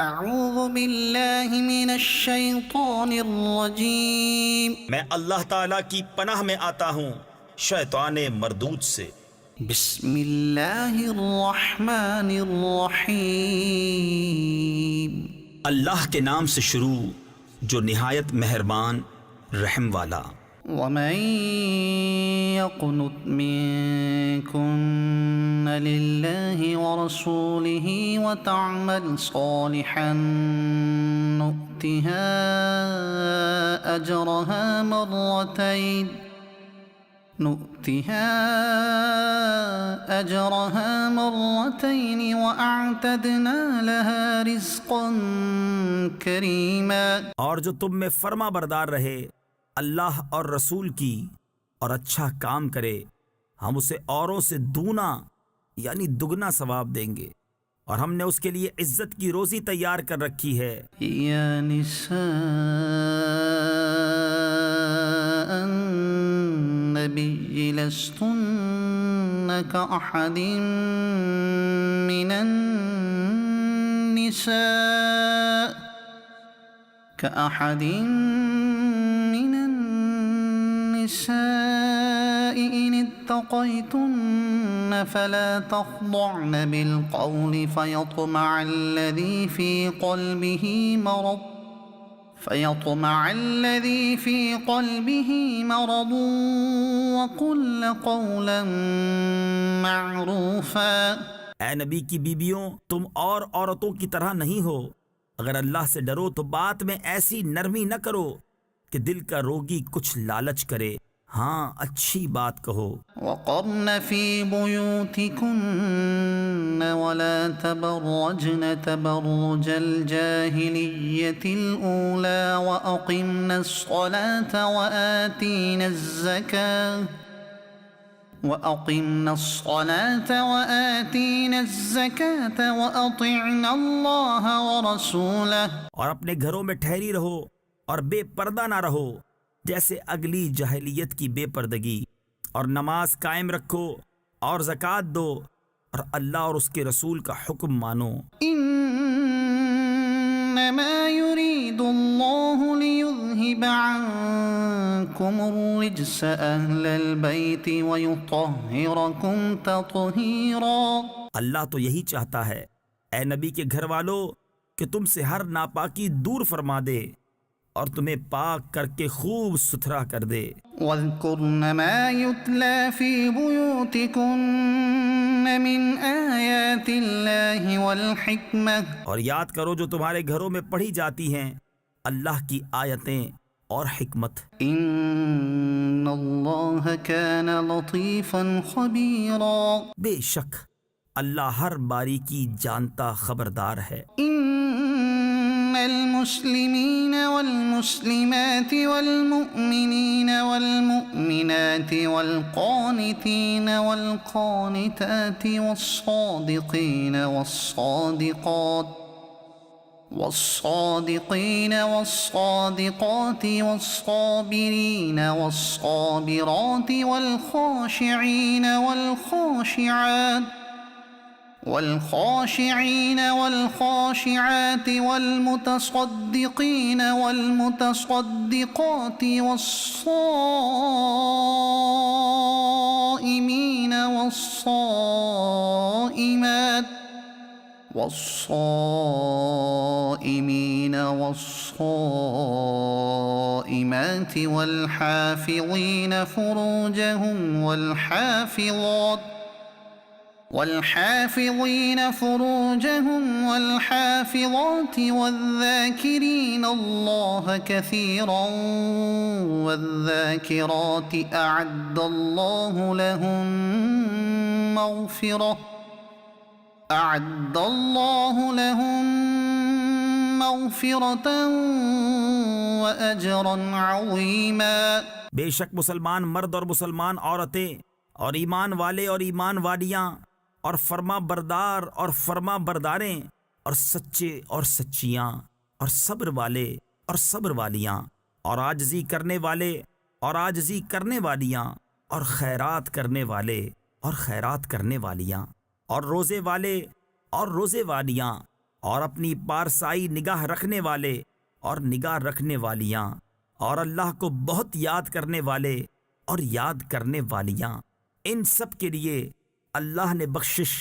اعوذ باللہ من الشیطان الرجیم، میں اللہ تعالیٰ کی پناہ میں آتا ہوں شیطان مردود سے۔ بسم اللہ الرحمن الرحیم، اللہ کے نام سے شروع جو نہایت مہربان رحم والا۔ ومن يقنت منكن لله ورسوله وتعمل صالحا نؤتها أجرها مرتين وأعتدنا لها رزقا كريما۔ اور جو تم میں فرما بردار رہے اللہ اور رسول کی اور اچھا کام کرے، ہم اسے اوروں سے دونا یعنی دگنا ثواب دیں گے، اور ہم نے اس کے لیے عزت کی روزی تیار کر رکھی ہے۔ یا نساء النبی لستن كأحد من النساء إن اتقيتن فلا تخضعن بالقول فيطمع الذي في قلبه مرض وقلن قولا معروفا۔ اے نبی کی بیبیوں، تم اور عورتوں کی طرح نہیں ہو، اگر اللہ سے ڈرو تو بات میں ایسی نرمی نہ کرو کہ دل کا روگی کچھ لالچ کرے، ہاں اچھی بات کہو۔ وقرن في بيوتكن ولا تبرجن تبرج الجاهلية الأولى وأقمنا الصلاة وآتينا الزكاة وأطعنا الله ورسوله۔ اور اپنے گھروں میں ٹھہری رہو اور بے پردہ نہ رہو جیسے اگلی جاہلیت کی بے پردگی، اور نماز قائم رکھو اور زکوٰۃ دو اور اللہ اور اس کے رسول کا حکم مانو۔ انما يريد الله ليذهب عنكم الرجس اهل البيت ويطهركم تطهيرا۔ اللہ تو یہی چاہتا ہے اے نبی کے گھر والو کہ تم سے ہر ناپاکی دور فرما دے اور تمہیں پاک کر کے خوب ستھرا کر دے۔ وَاذْكُرْنَ مَا يُتْلَى فِي بُيُوتِكُنَّ مِنْ آيَاتِ اللَّهِ وَالْحِكْمَةِ، اور یاد کرو جو تمہارے گھروں میں پڑھی جاتی ہیں اللہ کی آیتیں اور حکمت۔ إِنَّ اللَّهَ كَانَ لَطِيفًا خَبِيرًا، بے شک اللہ ہر باریکی جانتا خبردار ہے۔ إِنَّ الْمُسْلِمِينَ وَالْمُسْلِمَاتِ وَالْمُؤْمِنِينَ وَالْمُؤْمِنَاتِ وَالْقَانِتِينَ وَالْقَانِتَاتِ وَالصَّادِقِينَ وَالصَّادِقَاتِ وَالصَّابِرِينَ وَالصَّابِرَاتِ وَالْخَاشِعِينَ والخاشعات والمتصدقين والمتصدقات والصائمين والصائمات والحافظين فروجهم والحافظات والذاكرين الله كثيرا والذاكرات أعد الله لهم مغفرة وأجرا عظيما۔ بے شک مسلمان مرد اور مسلمان عورتیں اور ایمان والے اور ایمان والیاں اور فرما بردار اور فرما برداریں اور سچے اور سچیاں اور صبر والے اور صبر والیاں اور عاجزی کرنے والے اور عاجزی کرنے والیاں اور خیرات کرنے والے اور خیرات کرنے والیاں اور روزے والے اور روزے والیاں اور اپنی پارسائی نگاہ رکھنے والے اور نگاہ رکھنے والیاں، اور اللہ کو بہت یاد کرنے والے اور یاد کرنے والیاں، ان سب کے لیے اللہ نے بخشش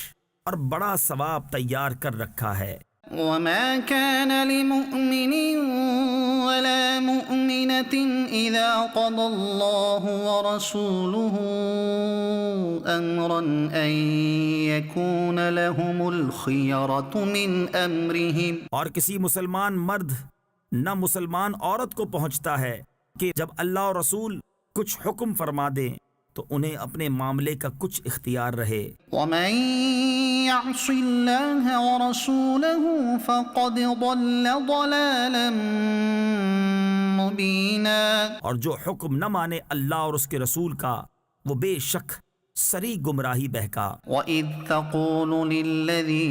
اور بڑا ثواب تیار کر رکھا ہے۔ وما كان لمؤمن ولا مؤمنة إذا قضى الله ورسوله أمرا أن يكون لهم الخيرة من أمرهم، اور کسی مسلمان مرد نہ مسلمان عورت کو پہنچتا ہے کہ جب اللہ اور رسول کچھ حکم فرما دیں تو انہیں اپنے معاملے کا کچھ اختیار رہے۔ ومن يعص الله ورسوله فقد ضل ضلالا مبينا، اور جو حکم نہ مانے اللہ اور اس کے رسول کا وہ بے شک سری گمراہی بہکا۔ وَإِذْ تَقُولُ لِلَّذِي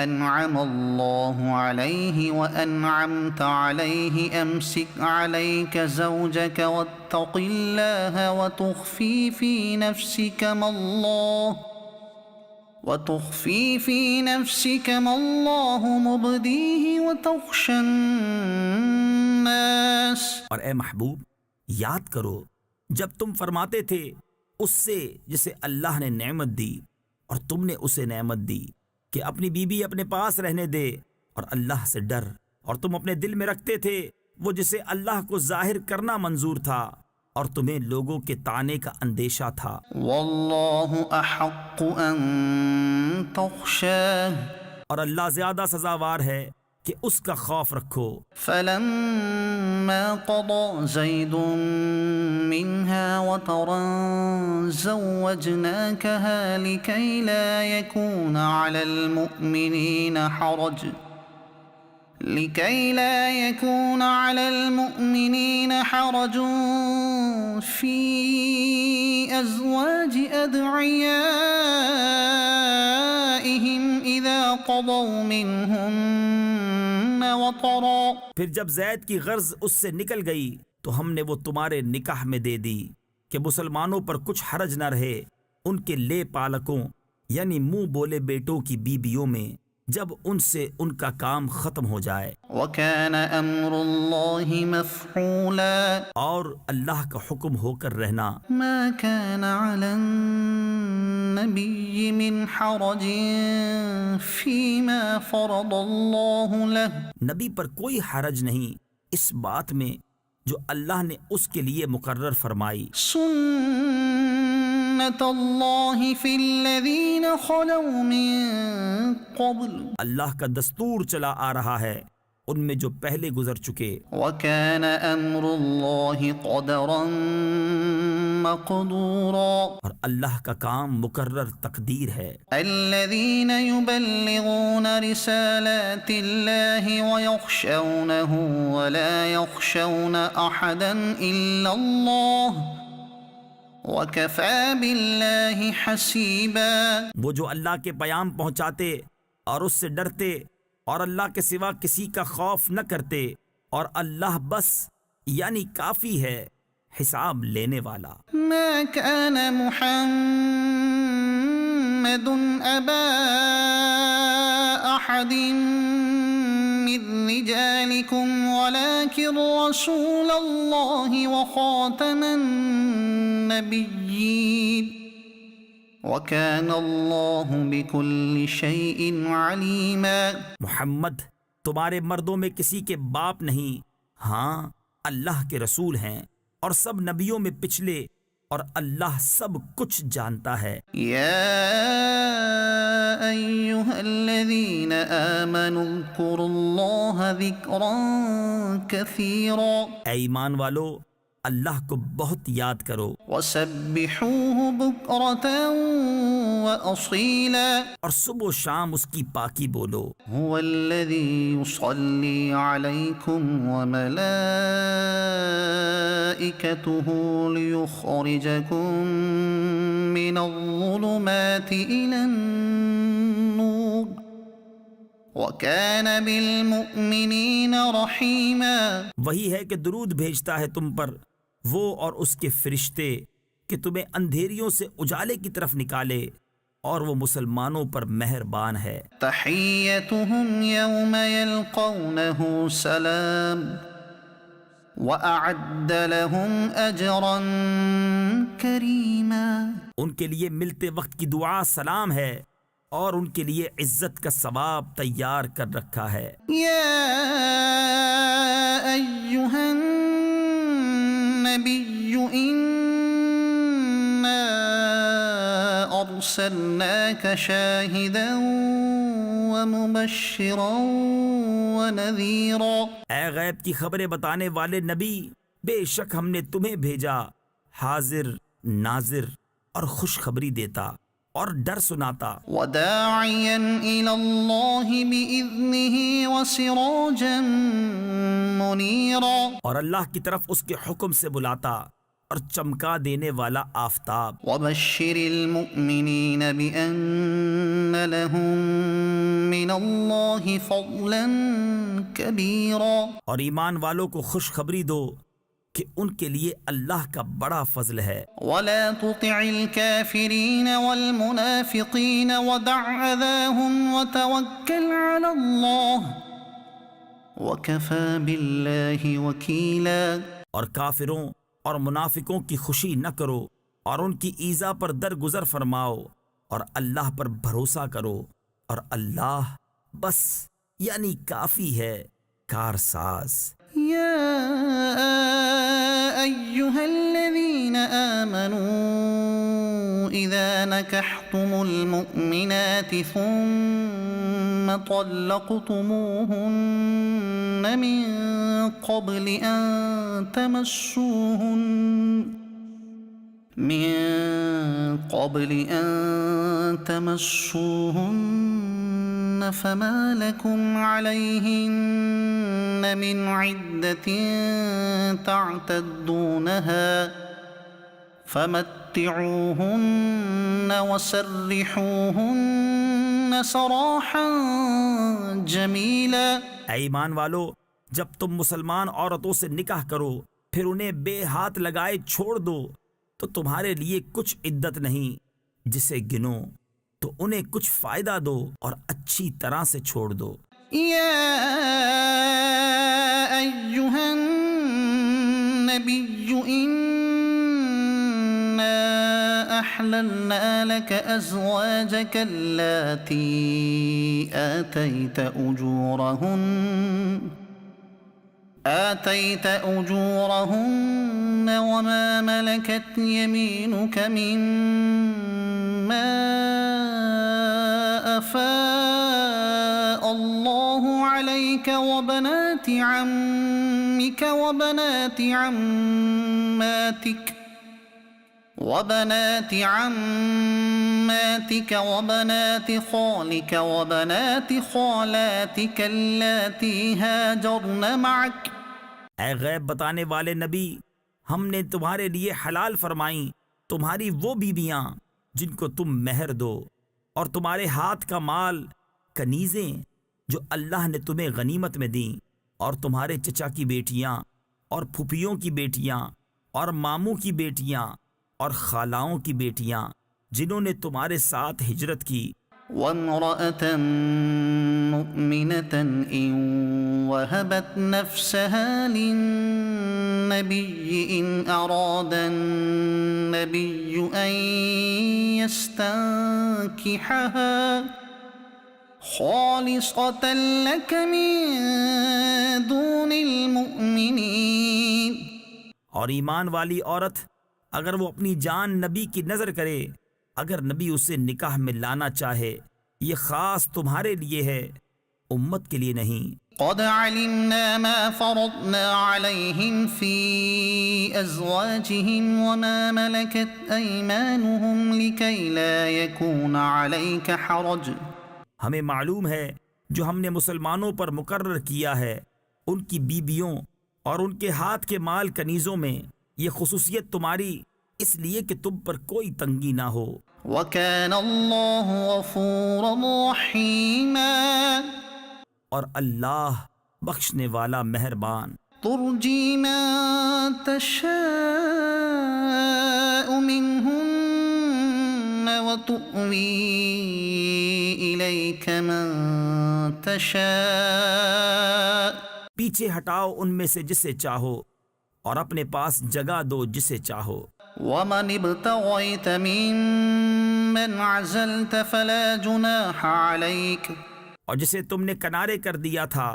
أَنْعَمَ اللَّهُ عَلَيْهِ وَأَنْعَمْتَ عَلَيْهِ أَمْسِكْ عَلَيْكَ زَوْجَكَ وَاتَّقِ اللَّهَ وَتُخْفِي فِي نَفْسِكَ مَا اللَّهُ مُبْدِيهِ وَتَخْشَى النَّاسَ، اور اے محبوب یاد کرو جب تم فرماتے تھے اس سے جسے اللہ نے نعمت دی اور تم نے اسے نعمت دی کہ اپنی بیوی اپنے پاس رہنے دے، اور اللہ سے ڈر، اور تم اپنے دل میں رکھتے تھے وہ جسے اللہ کو ظاہر کرنا منظور تھا اور تمہیں لوگوں کے طعنے کا اندیشہ تھا۔ وَاللَّهُ أَحَقُّ أَن تَخْشَاهُ، اور اللہ زیادہ سزاوار ہے کہ اس کا خوف رکھو۔ فَلَمَّا قَضَى زَيْدٌ مِّنْهَا وَطَرًا زَوَّجْنَاكَهَا لِكَيْ لَا يَكُونَ عَلَى الْمُؤْمِنِينَ حَرَجٌ فِي أَزْوَاجِ أَدْعِيَائِهِمْ إِذَا قَضَوْا مِنْهُنَّ وَطَرًا، پھر جب زید کی غرض اس سے نکل گئی تو ہم نے وہ تمہارے نکاح میں دے دی کہ مسلمانوں پر کچھ حرج نہ رہے ان کے لے پالکوں یعنی منہ بولے بیٹوں کی بیویوں میں جب ان سے ان کا کام ختم ہو جائے۔ وَكَانَ أَمْرُ اللَّهِ مَفْعُولًا، اور اللہ کا حکم ہو کر رہنا۔ مَا كَانَ عَلَى النَّبِيِّ مِنْ حَرَجٍ فِيمَا فَرَضَ اللَّهُ لَهُ، نبی پر کوئی حرج نہیں اس بات میں جو اللہ نے اس کے لیے مقرر فرمائی۔ سُنَّةَ اللَّهِ فِي الَّذِينَ خَلَوْا مِن قَبْلُ، اللہ کا دستور چلا آ رہا ہے ان میں جو پہلے گزر چکے۔ وَكَانَ أَمْرُ اللَّهِ قَدَرًا مَقْدُورًا، اور اللہ کا کام مقرر تقدیر ہے۔ الَّذِينَ يُبَلِّغُونَ رِسَالَاتِ اللَّهِ وَيَخْشَوْنَهُ وَلَا يَخْشَوْنَ أَحَدًا إِلَّا اللَّهَ وَكَفَى بِاللَّهِ حَسِيبًا، وہ جو اللہ کے پیام پہنچاتے اور اس سے ڈرتے اور اللہ کے سوا کسی کا خوف نہ کرتے، اور اللہ بس یعنی کافی ہے حساب لینے والا۔ ما كان محمد أبا أحد من رجالكم ولكن رسول الله وخاتم النبيين وكان الله بكل شيء عليما، محمد تمہارے مردوں میں کسی کے باپ نہیں، ہاں اللہ کے رسول ہیں اور سب نبیوں میں پچھلے، اور اللہ سب کچھ جانتا ہے۔ يا أيها الذين آمنوا اذكروا الله ذكرا كثيرا، اے ایمان والو اللہ کو بہت یاد کرو وسبحوه بكرة وأصيلا، اور صبح و شام اس کی پاکی بولو۔ هو الذي يصلي عليكم وملائكته ليخرجكم من الظلمات إلى النور وَكَانَ بِالْمُؤْمِنِينَ رَحِيمًا، وہی ہے کہ درود بھیجتا ہے تم پر وہ اور اس کے فرشتے کہ تمہیں اندھیریوں سے اجالے کی طرف نکالے اور وہ مسلمانوں پر مہربان ہے۔ تحيتهم يوم يلقونه سلام وأعد لهم أجرا كريما۔ ان کے لیے ملتے وقت کی دعا سلام ہے، اور ان کے لیے عزت کا ثواب تیار کر رکھا ہے۔ يا أيها النبي إنا أرسلناك شاهدا ومبشرا ونذيرا۔ اے غیب کی خبریں بتانے والے نبی، بے شک ہم نے تمہیں بھیجا حاضر، ناظر اور خوشخبری دیتا اور ڈر سناتا، وداعيا إلى الله بإذنه وسراجا منيرا۔ اور اللہ کی طرف اس کے حکم سے بلاتا اور چمکا دینے والا آفتاب۔ وبشر المؤمنين بأن لهم من الله فضلا كبيرا۔ اور ایمان والوں کو خوشخبری دو کہ ان کے لیے اللہ کا بڑا فضل ہے۔ ولا تطع الكافرين والمنافقين ودع أذاهم وتوكل على الله وكفى بالله وكيلا۔ اور کافروں اور منافقوں کی خوشی نہ کرو، اور ان کی ایذا پر درگزر فرماؤ، اور اللہ پر بھروسہ کرو، اور اللہ بس یعنی کافی ہے، کارساز۔ يا أيها الذين آمنوا إذا نكحتم المؤمنات ثم طلقتموهن من قبل أن تمسوهن فما لكم عليهن من عدة تعتدونها فمتعوهن وسرحوهن سراحا جميلا۔ اے ایمان والو، جب تم مسلمان عورتوں سے نکاح کرو پھر انہیں بے ہاتھ لگائے چھوڑ دو تو تمہارے لیے کچھ عدت نہیں جسے گنو، تو انہیں کچھ فائدہ دو اور اچھی طرح سے چھوڑ دو۔ يا أيها النبي إنا أحللنا لك أزواجك اللاتي آتيت أجورهن وما ملكت يمينك مما أفاء الله عليك وبنات عمك وبنات عماتك وبنات خالك وبنات خالاتك اللاتي هاجرن معك۔ اے غیب بتانے والے نبی، ہم نے تمہارے لیے حلال فرمائیں تمہاری وہ بیویاں جن کو تم مہر دو، اور تمہارے ہاتھ کا مال، کنیزیں جو اللہ نے تمہیں غنیمت میں دیں، اور تمہارے چچا کی بیٹیاں اور پھوپھیوں کی بیٹیاں اور ماموں کی بیٹیاں اور خالاؤں کی بیٹیاں جنہوں نے تمہارے ساتھ ہجرت کی۔ وامرأة مؤمنة إن وهبت نفسها للنبي إن أراد النبي أن يستنكحها خالصة لك من دون المؤمنين۔ اور ایمان والی عورت اگر وہ اپنی جان نبی کی نظر کرے، اگر نبی اسے نکاح میں لانا چاہے، یہ خاص تمہارے لیے ہے، امت کے لیے نہیں۔ قد علمنا ما فرضنا عليهم في أزواجهم وما ملكت أيمانهم لكي لا يكون عليك حرج۔ ہمیں معلوم ہے جو ہم نے مسلمانوں پر مقرر کیا ہے ان کی بیبیوں اور ان کے ہاتھ کے مال کنیزوں میں، یہ خصوصیت تمہاری اس لیے کہ تم پر کوئی تنگی نہ ہو۔ وَكَانَ اللَّهُ غَفُورًا رَحِيمًا۔ اور اللہ بخشنے والا مہربان۔ ترجی من تشاء منهن وتؤوي إليك من تشاء پیچھے ہٹاؤ ان میں سے جسے چاہو اور اپنے پاس جگہ دو جسے چاہو، ومن ابتغيت ممن عزلت فلا جناح عليك اور جسے تم نے کنارے کر دیا تھا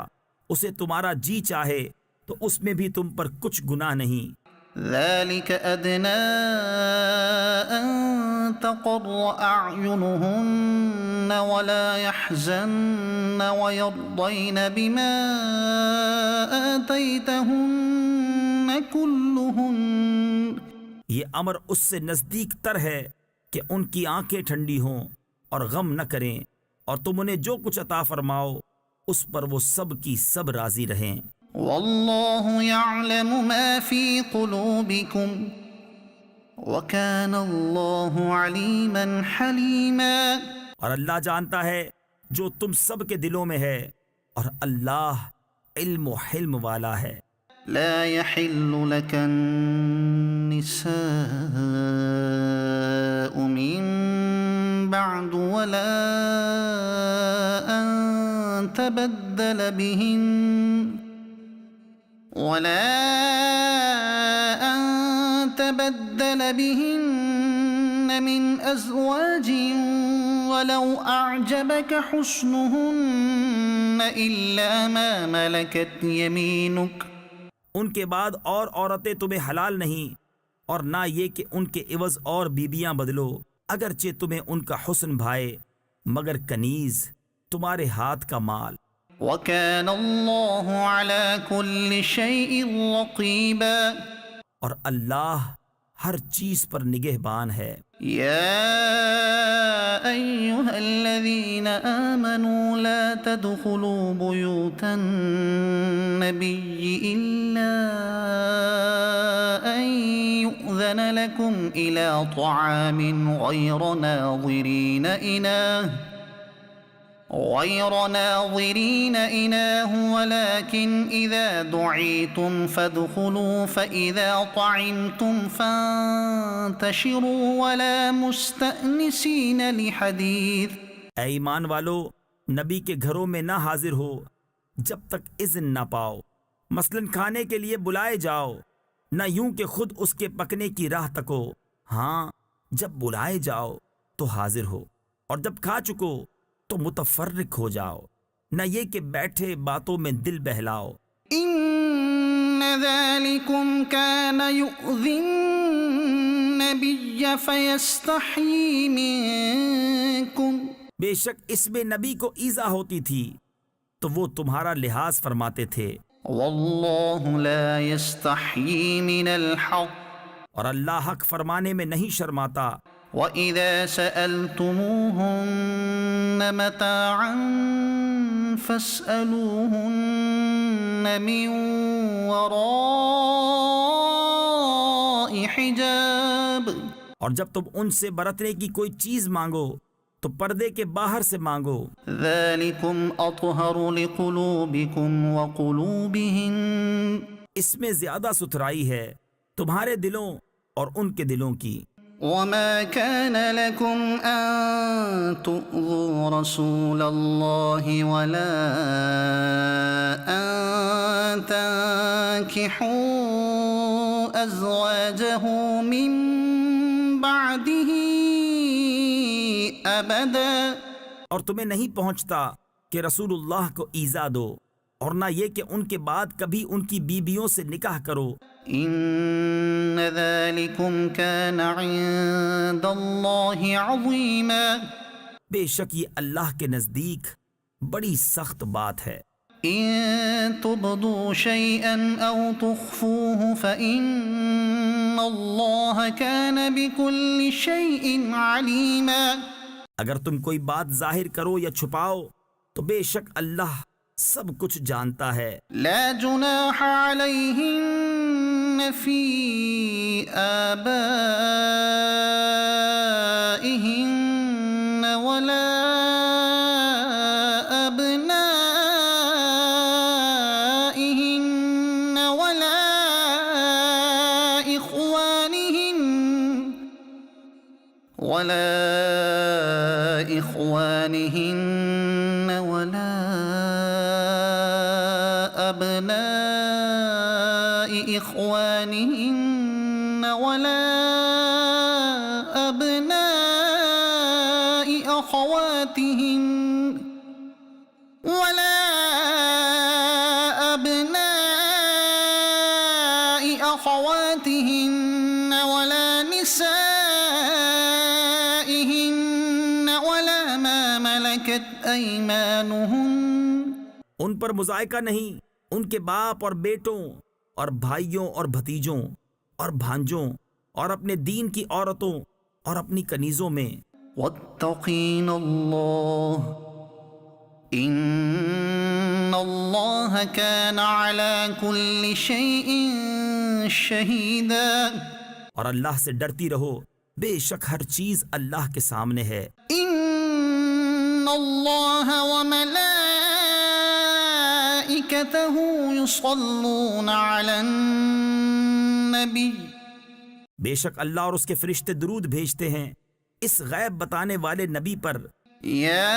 اسے تمہارا جی چاہے تو اس میں بھی تم پر کچھ گناہ نہیں۔ ذلك أدنى أن تقر أعينهن ولا يحزن ويرضين بما آتيتهن كلهن، یہ امر اس سے نزدیک تر ہے کہ ان کی آنکھیں ٹھنڈی ہوں اور غم نہ کریں، اور تم انہیں جو کچھ عطا فرماؤ اس پر وہ سب کی سب راضی رہیں۔ والله يعلم ما في قلوبكم وكان الله عليما حليما، اور اللہ جانتا ہے جو تم سب کے دلوں میں ہے، اور اللہ علم و حلم والا ہے۔ لا يحل لك النساء من بعد ولا أن تبدل بهن من أزواج ولو أعجبك حسنهن إلا ما ملكت يمينك، ان کے بعد اور عورتیں تمہیں حلال نہیں، اور نہ یہ کہ ان کے عوض اور بیبیاں بدلو، اگرچہ تمہیں ان کا حسن بھائے، مگر کنیز تمہارے ہاتھ کا مال۔ وَكَانَ اللَّهُ عَلَى كُلِّ شَيْءٍ رَقِيبًا، اور اللہ ہر چیز پر نگہبان ہے۔ يَا أَيُّهَا الَّذِينَ آمَنُوا لَا تَدْخُلُوا بُيُوتَ النَّبِيِّ إِلَّا أَن يُؤْذَنَ لَكُمْ إِلَى طَعَامٍ غَيْرَ ناظرين إناه ولكن إذا دعيتم فادخلوا فإذا طعمتم فانتشروا ولا مستأنسين لحديث، اے ایمان والو، نبی کے گھروں میں نہ حاضر ہو جب تک اذن نہ پاؤ، مثلاً کھانے کے لیے بلائے جاؤ، نہ یوں کہ خود اس کے پکنے کی راہ تکو، ہاں جب بلائے جاؤ تو حاضر ہو، اور جب کھا چکو تو متفرق ہو جاؤ، نہ یہ کہ بیٹھے باتوں میں دل بہلاؤ۔ إن ذلكم كان يؤذي النبي فيستحيي منكم، بے شک اس میں نبی کو ایذا ہوتی تھی تو وہ تمہارا لحاظ فرماتے تھے، والله لا يستحيي من الحق، اور اللہ حق فرمانے میں نہیں شرماتا۔ وَإِذَا سَأَلْتُمُوهُنَّ مَتَاعًا فَاسْأَلُوهُنَّ مِنْ وَرَاءِ حِجَابٍ، اور جب تم ان سے برتنے کی کوئی چیز مانگو تو پردے کے باہر سے مانگو، ذَلِكُمْ أَطْهَرُ لِقُلُوبِكُمْ وَقُلُوبِهِنَّ، اس میں زیادہ ستھرائی ہے تمہارے دلوں اور ان کے دلوں کی۔ وَمَا كَانَ لَكُمْ أَن تُؤْذُوا رَسُولَ اللَّهِ وَلَا أَن تَنكِحُوا أَزْوَاجَهُ مِن بَعْدِهِ أَبَدًا، اور تمہیں نہیں پہنچتا کہ رسول اللہ کو ایذا دو، اور نہ یہ کہ ان کے بعد کبھی ان کی بیویوں سے نکاح کرو۔ إِنَّ ذَلِكُمْ كَانَ عِندَ اللَّهِ عَظِيمًا، بے شک یہ اللہ کے نزدیک بڑی سخت بات ہے۔ إِن تُبْدُوا شَيْئًا أَوْ تُخْفُوهُ فَإِنَّ اللَّهَ كَانَ بِكُلِّ شَيْءٍ عَلِيمًا، اگر تم کوئی بات ظاہر کرو یا چھپاؤ تو بے شک اللہ سب کچھ جانتا ہے۔ لا جناح علیہن فی آبائہن ولا ابنائہن ولا اخوانہن ولا إخوانهن ولا أبناء إخوانهن ولا أبناء أخواتهن ولا أبناء أخواتهن ولا نسائهن ولا ما ملكت أيمانهن. ان پر مذائقہ نہیں ان کے باپ اور بیٹوں اور بھائیوں اور بھتیجوں اور بھانجوں اور اپنے دین کی عورتوں اور اپنی کنیزوں میں. واتقين الله إن الله كان على كل شيء شهيدا. اور اللہ سے ڈرتی رہو، بے شک ہر چیز اللہ کے سامنے ہے. إن الله وملائكته يصلون على النبي. بے شک اللہ اور اس کے فرشتے درود بھیجتے ہیں اس غیب بتانے والے نبی پر. يا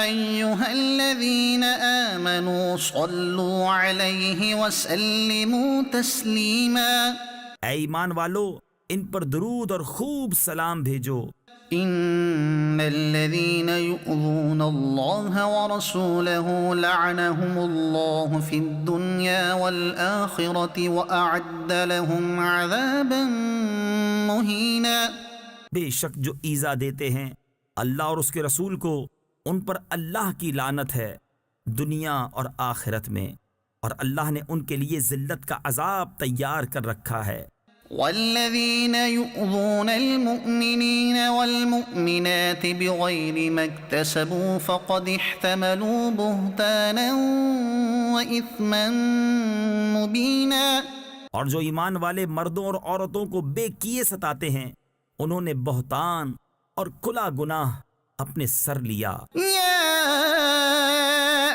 أيها الذين آمنوا صلوا عليه وسلموا تسليما. اے ایمان والو ان پر درود اور خوب سلام بھیجو. إن الذين يؤذون الله ورسوله لعنهم الله في الدنيا والآخرة وأعد لهم عذابا مهينا. بے شک جو ایذا دیتے ہیں اللہ اور اس کے رسول کو ان پر اللہ کی لعنت ہے دنیا اور آخرت میں، اور اللہ نے ان کے لیے ذلت کا عذاب تیار کر رکھا ہے. والذين يؤذون المؤمنين والمؤمنات بغير ما اكتسبوا فقد احتملوا بهتانا وإثما مبينا. اور جو ایمان والے مردوں اور عورتوں کو بے کیے ستاتے ہیں انہوں نے بہتان اور کھلا گناہ اپنے سر لیا. يا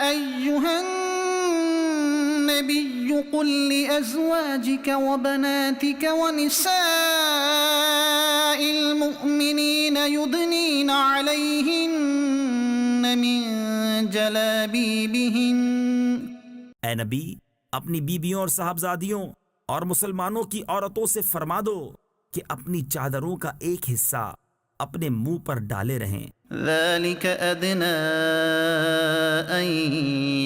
أيها النبي قل لأزواجك وبناتك ونساء المؤمنين يدنين عليهن من جلابيبهن. اے نبی اپنی بیویوں اور صاحبزادیوں اور مسلمانوں کی عورتوں سے فرما دو کہ اپنی چادروں کا ایک حصہ اپنے منہ پر ڈالے رہیں. ذلك أدنى أن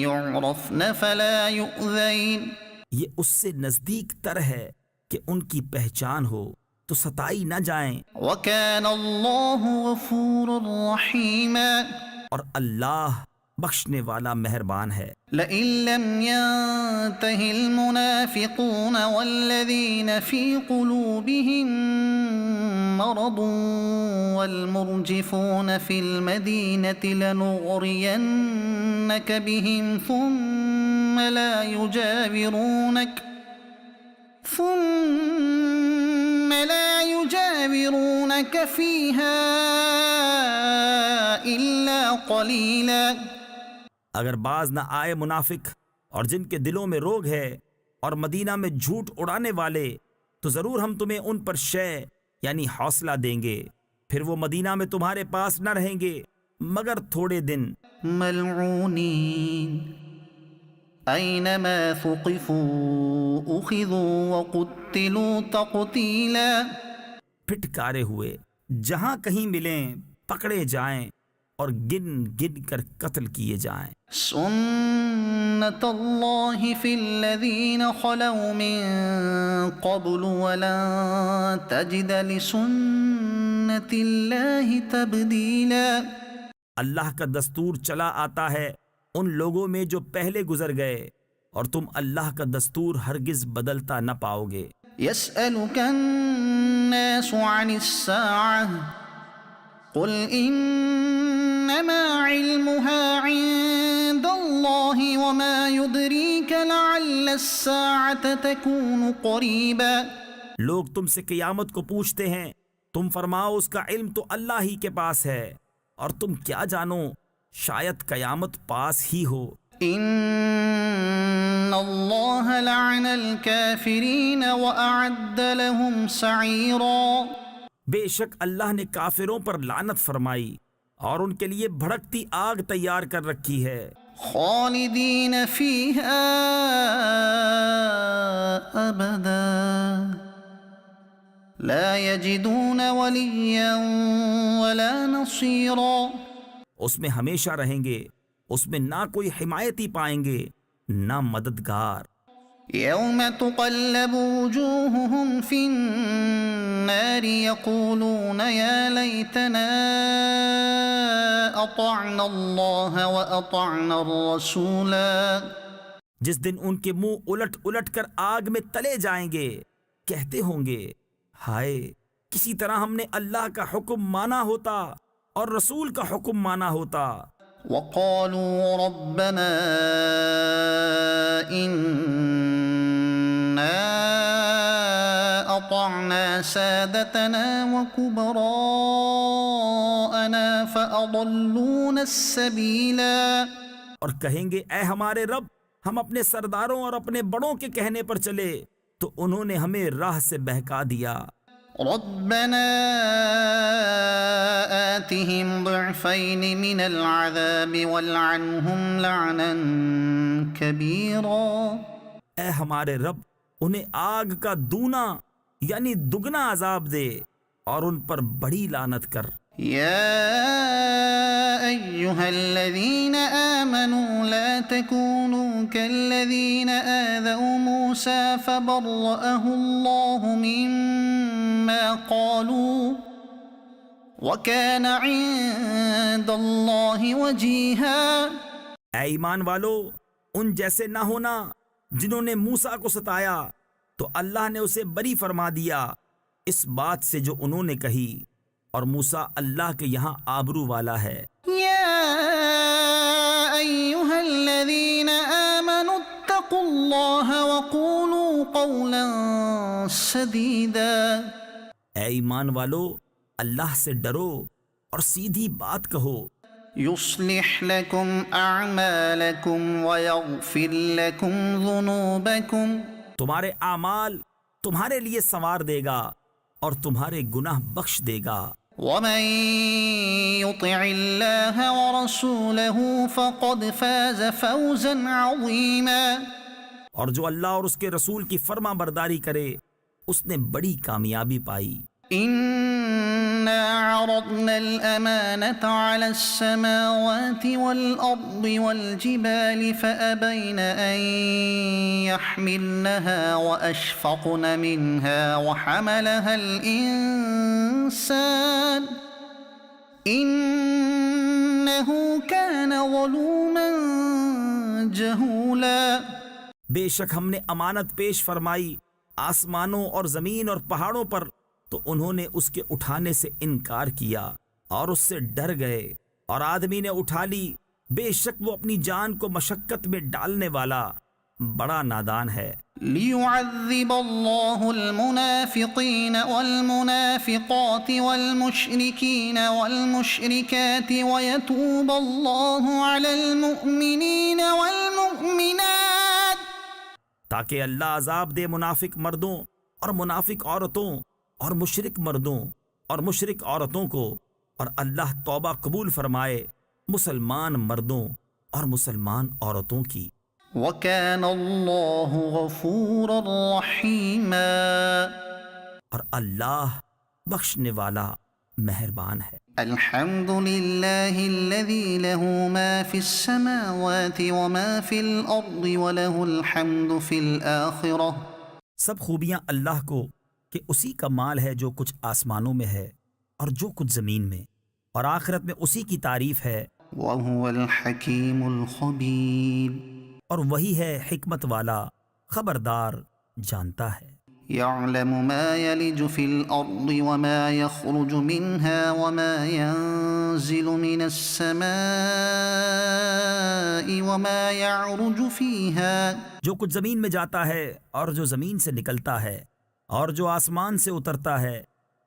يعرفن فلا يؤذين. یہ اس سے نزدیک تر ہے کہ ان کی پہچان ہو تو ستائی نہ جائیں. وكان الله غفورا رحيما. اور اللہ بخشنے والا مہربان ہے. لئن لم ينته المنافقون والذين في قلوبهم مرض والمرجفون في المدينة لنغرينك بهم ثم لا يجاورونك فيها إلا قليلا. اگر باز نہ آئے منافق اور جن کے دلوں میں روگ ہے اور مدینہ میں جھوٹ اڑانے والے تو ضرور ہم تمہیں ان پر شے یعنی حوصلہ دیں گے، پھر وہ مدینہ میں تمہارے پاس نہ رہیں گے مگر تھوڑے دن. ملعونین اینما ثقفوا اخذوا وقتلوا تقتیلا. پھٹکارے ہوئے جہاں کہیں ملیں پکڑے جائیں اور گن گن کر قتل کیے جائیں. سنت اللہ فی الذین خلوا من قبل ولن تجد لسنت اللہ تبدیلا. اللہ کا دستور چلا آتا ہے ان لوگوں میں جو پہلے گزر گئے اور تم اللہ کا دستور ہرگز بدلتا نہ پاؤ گے. یسألک الناس عن الساعة قل انما علمها عند الله وما يدريك لعل الساعة تكون قريبا. لوگ تم سے قیامت کو پوچھتے ہیں، تم فرماؤ اس کا علم تو اللہ ہی کے پاس ہے، اور تم کیا جانو شاید قیامت پاس ہی ہو. ان اللہ لعن الكافرین واعد لهم سعیرا. بے شک اللہ نے کافروں پر لعنت فرمائی اور ان کے لیے بھڑکتی آگ تیار کر رکھی ہے، خالدین فیہا ابدا لا یجدون ولیا ولا نصیرا، اس میں ہمیشہ رہیں گے، اس میں نہ کوئی حمایتی پائیں گے نہ مددگار۔ یوم تقلب وجوہہم فی النار یقولون یا لیتنا اطعنا اللہ واطعنا الرسولا، جس دن ان کے منہ الٹ الٹ کر آگ میں تلے جائیں گے، کہتے ہوں گے ہائے کسی طرح ہم نے اللہ کا حکم مانا ہوتا اور رسول کا حکم مانا ہوتا۔ وقالوا ربنا إنا أطعنا سادتنا وكبراءنا فأضلونا السبيلا، اور کہیں گے اے ہمارے رب، ہم اپنے سرداروں اور اپنے بڑوں کے کہنے پر چلے تو انہوں نے ہمیں راہ سے بہکا دیا۔ ربنا آتهم ضعفين من العذاب والعنهم لعنا كبيرا، اے ہمارے رب انہیں آگ کا دونا یعنی دگنا عذاب دے اور ان پر بڑی لعنت کر۔ يا أيها الذين آمنوا لا تكونوا كالذين آذوا موسى فبرأه الله مما قالوا وكان عند الله وجيها، اے ایمان والو ان جیسے نہ ہونا جنہوں نے موسیٰ کو ستایا تو اللہ نے اسے بری فرما دیا اس بات سے جو انہوں نے کہی، اور موسیٰ اللہ کے یہاں آبرو والا ہے۔ يا أيها الذين آمنوا اتقوا الله وقولوا قولا سديدا، اے ایمان والو اللہ سے ڈرو اور سیدھی بات کہو۔ يصلح لكم أعمالكم ويغفر لكم ذنوبكم، تمہارے اعمال تمہارے لیے سنوار دے گا اور تمہارے گناہ بخش دے گا۔ ومن يطع الله ورسوله فقد فاز فوزا عظيما، اور جو اللہ اور اس کے رسول کی فرما برداری کرے اس نے بڑی کامیابی پائی۔ إنا عرضنا الأمانة على السماوات والأرض والجبال فأبين أن يحملنها وأشفقن منها وحملها الإنسان إنه كان ظلوما جهولا، بے شک ہم نے امانت پیش فرمائی آسمانوں اور زمین اور پہاڑوں پر تو انہوں نے اس کے اٹھانے سے انکار کیا اور اس سے ڈر گئے، اور آدمی نے اٹھا لی، بے شک وہ اپنی جان کو مشقت میں ڈالنے والا بڑا نادان ہے۔ ليعذب الله المنافقين والمنافقات والمشركين والمشركات ويتوب الله على المؤمنين والمؤمنات، تاکہ اللہ عذاب دے منافق مردوں اور منافق عورتوں اور مشرک مردوں اور مشرک عورتوں کو، اور اللہ توبہ قبول فرمائے مسلمان مردوں اور مسلمان عورتوں کی۔ وَكَانَ اللَّهُ غَفُورًا رَحِيمًا، اور اللہ بخشنے والا مہربان ہے۔ الحمد لله الذي له ما في السماوات وما في الأرض وله الحمد في الآخرة، سب خوبیاں اللہ کو کہ اسی کا مال ہے جو کچھ آسمانوں میں ہے اور جو کچھ زمین میں، اور آخرت میں اسی کی تعریف ہے، وهو الحكيم الخبير، اور وہی ہے حکمت والا خبردار جانتا ہے۔ يعلم ما يلج في الأرض وما يخرج منها وما ينزل من السماء وما يعرج فيها، جو کچھ زمین میں جاتا ہے اور جو زمین سے نکلتا ہے اور جو آسمان سے اترتا ہے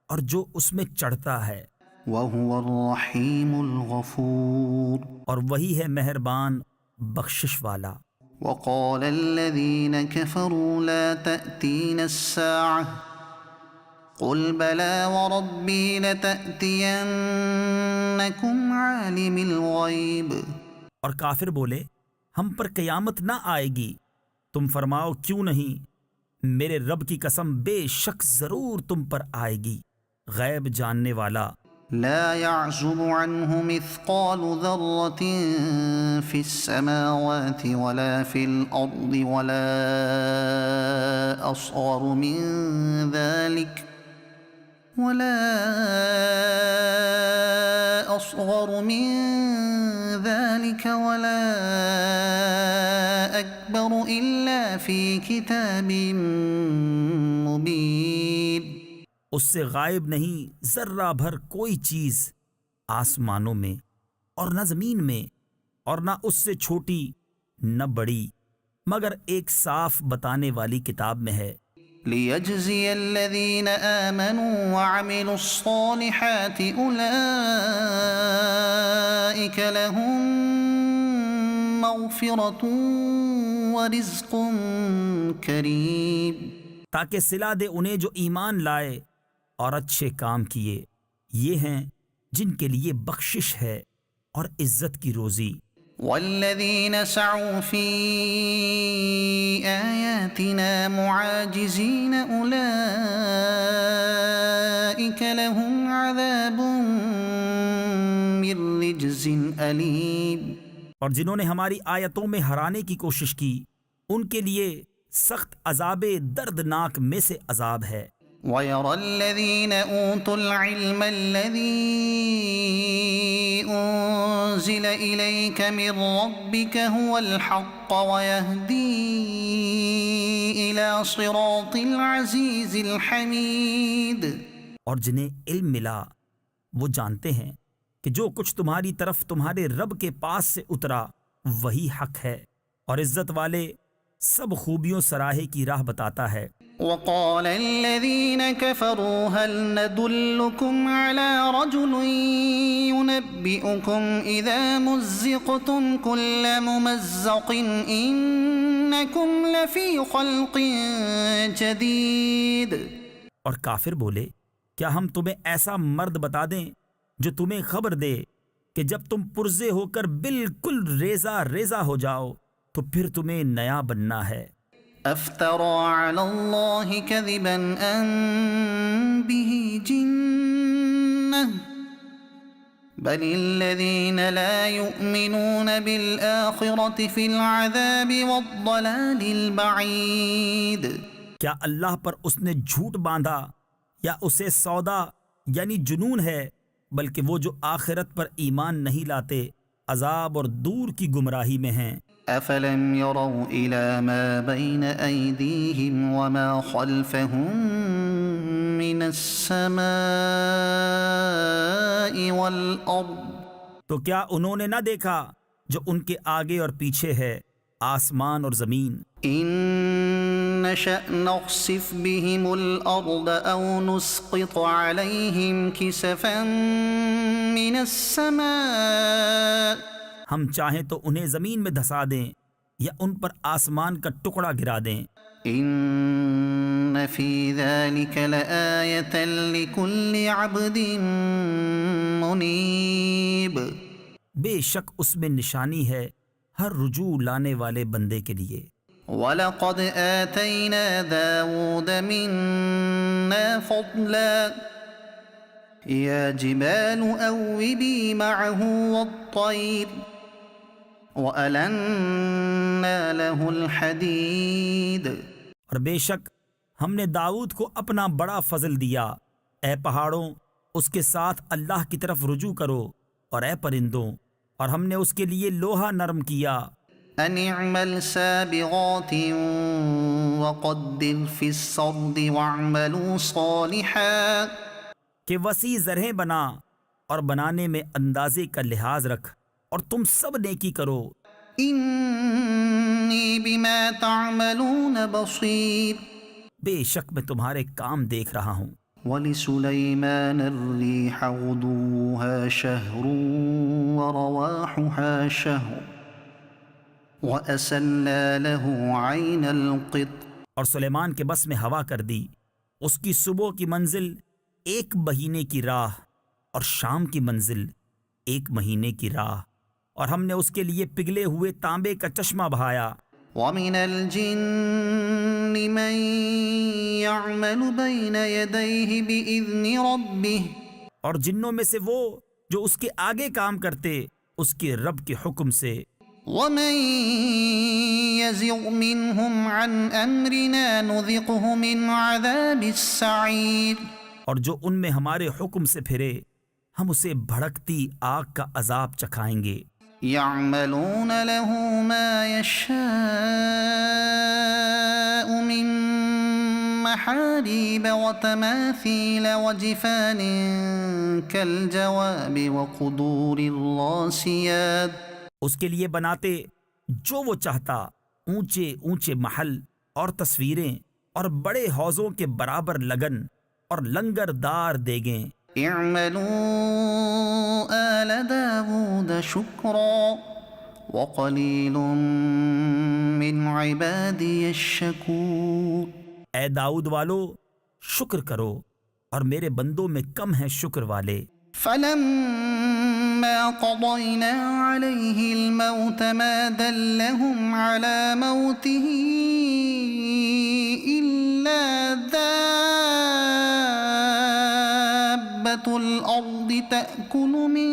اور جو اس میں چڑھتا ہے، وهو الرحيم الغفور، اور وہی ہے مہربان بخشش والا۔ وقال الذين كفروا لا تأتينا الساعة قل بلى وربي لتأتينكم عالم الغيب. اور کافر بولے ہم پر قیامت نہ آئے گی. تم فرماؤ کیوں نہیں؟ میرے رب کی قسم بے شک ضرور تم پر آئے گی غیب جاننے والا. لا يعزب عنه مثقال ذرة في السماوات ولا في الأرض ولا أصغر من ذلك ولا أكبر إلا في كتاب مبين. اس سے غائب نہیں ذرہ بھر کوئی چیز آسمانوں میں اور نہ زمین میں اور نہ اس سے چھوٹی نہ بڑی مگر ایک صاف بتانے والی کتاب میں ہے. لِيَجْزِيَ الَّذِينَ آمَنُوا وَعَمِلُوا الصَّالِحَاتِ أُولَئِكَ لَهُم مَّغْفِرَةٌ وَرِزْقٌ كَرِيمٌ. تاکہ صلہ دے انہیں جو ایمان لائے اور اچھے کام کیے. یہ ہیں جن کے لیے بخشش ہے اور عزت کی روزی. والذین سعوا فی آیاتنا معاجزین اولئک لهم عذاب من رجز علیم. اور جنہوں نے ہماری آیتوں میں ہرانے کی کوشش کی ان کے لیے سخت عذاب دردناک میں سے عذاب ہے. وَيَرَى الَّذِينَ أُوتُوا الْعِلْمَ الَّذِي أُنزِلَ إِلَيْكَ مِن رَّبِّكَ هُوَ الْحَقَّ وَيَهْدِي إِلَى صِرَاطِ الْعَزِيزِ الْحَمِيدِ. اور جنہیں علم ملا وہ جانتے ہیں کہ جو کچھ تمہاری طرف تمہارے رب کے پاس سے اترا وہی حق ہے اور عزت والے سب خوبیوں سراہے کی راہ بتاتا ہے. وقال الذين كفروا هل ندلكم على رجل ينبئكم إذا مزقتم كل ممزق إنكم لفي خلق جديد. اور کافر بولے کیا ہم تمہیں ایسا مرد بتا دیں جو تمہیں خبر دے کہ جب تم پرزے ہو کر بالکل ریزہ ریزہ ہو جاؤ تو پھر تمہیں نیا بننا ہے. افترى على الله كذبا أم به جنة بل الذين لا يؤمنون بالآخرة في العذاب والضلال البعيد. کیا اللہ پر اس نے جھوٹ باندھا یا اسے سودا یعنی جنون ہے بلکہ وہ جو آخرت پر ایمان نہیں لاتے عذاب اور دور کی گمراہی میں ہیں. أفلم يروا إلى ما بين أيديهم وما خلفهم من السماء والأرض. تو کیا انہوں نے نہ دیکھا جو ان کے آگے اور پیچھے ہے آسمان اور زمین. إن نشأ نخسف بهم الأرض أو نسقط عليهم كسفا من السماء. ہم چاہیں تو انہیں زمین میں دھسا دیں یا ان پر آسمان کا ٹکڑا گرا دیں. ان فی ذلک لآیۃ لکل عبد منیب. بے شک اس میں نشانی ہے ہر رجوع لانے والے بندے کے لیے. وَلَقَدْ آتَيْنَا دَاوُودَ مِنَّا فَضْلًا يَا جِبَالُ أَوِّبِي مَعَهُ وَالطَّيْرَ وَأَلَنَّا لَهُ الْحَدِيدَ. اور بے شک ہم نے داؤد کو اپنا بڑا فضل دیا. اے پہاڑوں اس کے ساتھ اللہ کی طرف رجوع کرو اور اے پرندوں اور ہم نے اس کے لیے لوہا نرم کیا. أَنِ اعْمَلْ سَابِغَاتٍ وَقَدِّرْ فِي السَّرْدِ وَاعْمَلُوا صَالِحًا. کہ وسیع زرہیں بنا اور بنانے میں اندازے کا لحاظ رکھ اور تم سب نیکی کرو. إِنِّي بِمَا تَعْمَلُونَ بَصِيرٌ. بے شک میں تمہارے کام دیکھ رہا ہوں. وَلِسُلَيْمَانَ الرِّيحَ غُدُوُّهَا شَهْرٌ وَرَوَاحُهَا شَهْرٌ وَأَسَلْنَا لَهُ عَيْنَ الْقِطْرِ. اور سلیمان کے بس میں ہوا کر دی اس کی صبح کی منزل 1 مہینے کی راہ اور شام کی منزل 1 مہینے کی راہ، اور ہم نے اس کے لیے پگھلے ہوئے تانبے کا چشمہ بہایا۔ ومن الجن من يعمل بين يديه بإذن ربه اور جنوں میں سے وہ جو اس کے آگے کام کرتے اس کے رب کے حکم سے۔ ومن يزغ منهم عن أمرنا نذقه من عذاب السعير اور جو ان میں ہمارے حکم سے پھرے ہم اسے بھڑکتی آگ کا عذاب چکھائیں گے۔ يعملون له ما يشاء من محاريب وتماثيل وجفان كالجواب وقدور الراسيات، اس کے لیے بناتے جو وہ چاہتا، اونچے اونچے محل اور تصویریں اور بڑے حوضوں کے برابر لگن اور لنگر دار دیگیں۔ اعملوا آل داود شكرا وقلیل من عبادی الشکور، اے داؤد والو شکر کرو اور میرے بندوں میں کم ہیں شکر والے۔ فلما قضينا عليه الموت ما دلهم على موته إلا دابة الأرض تأكل من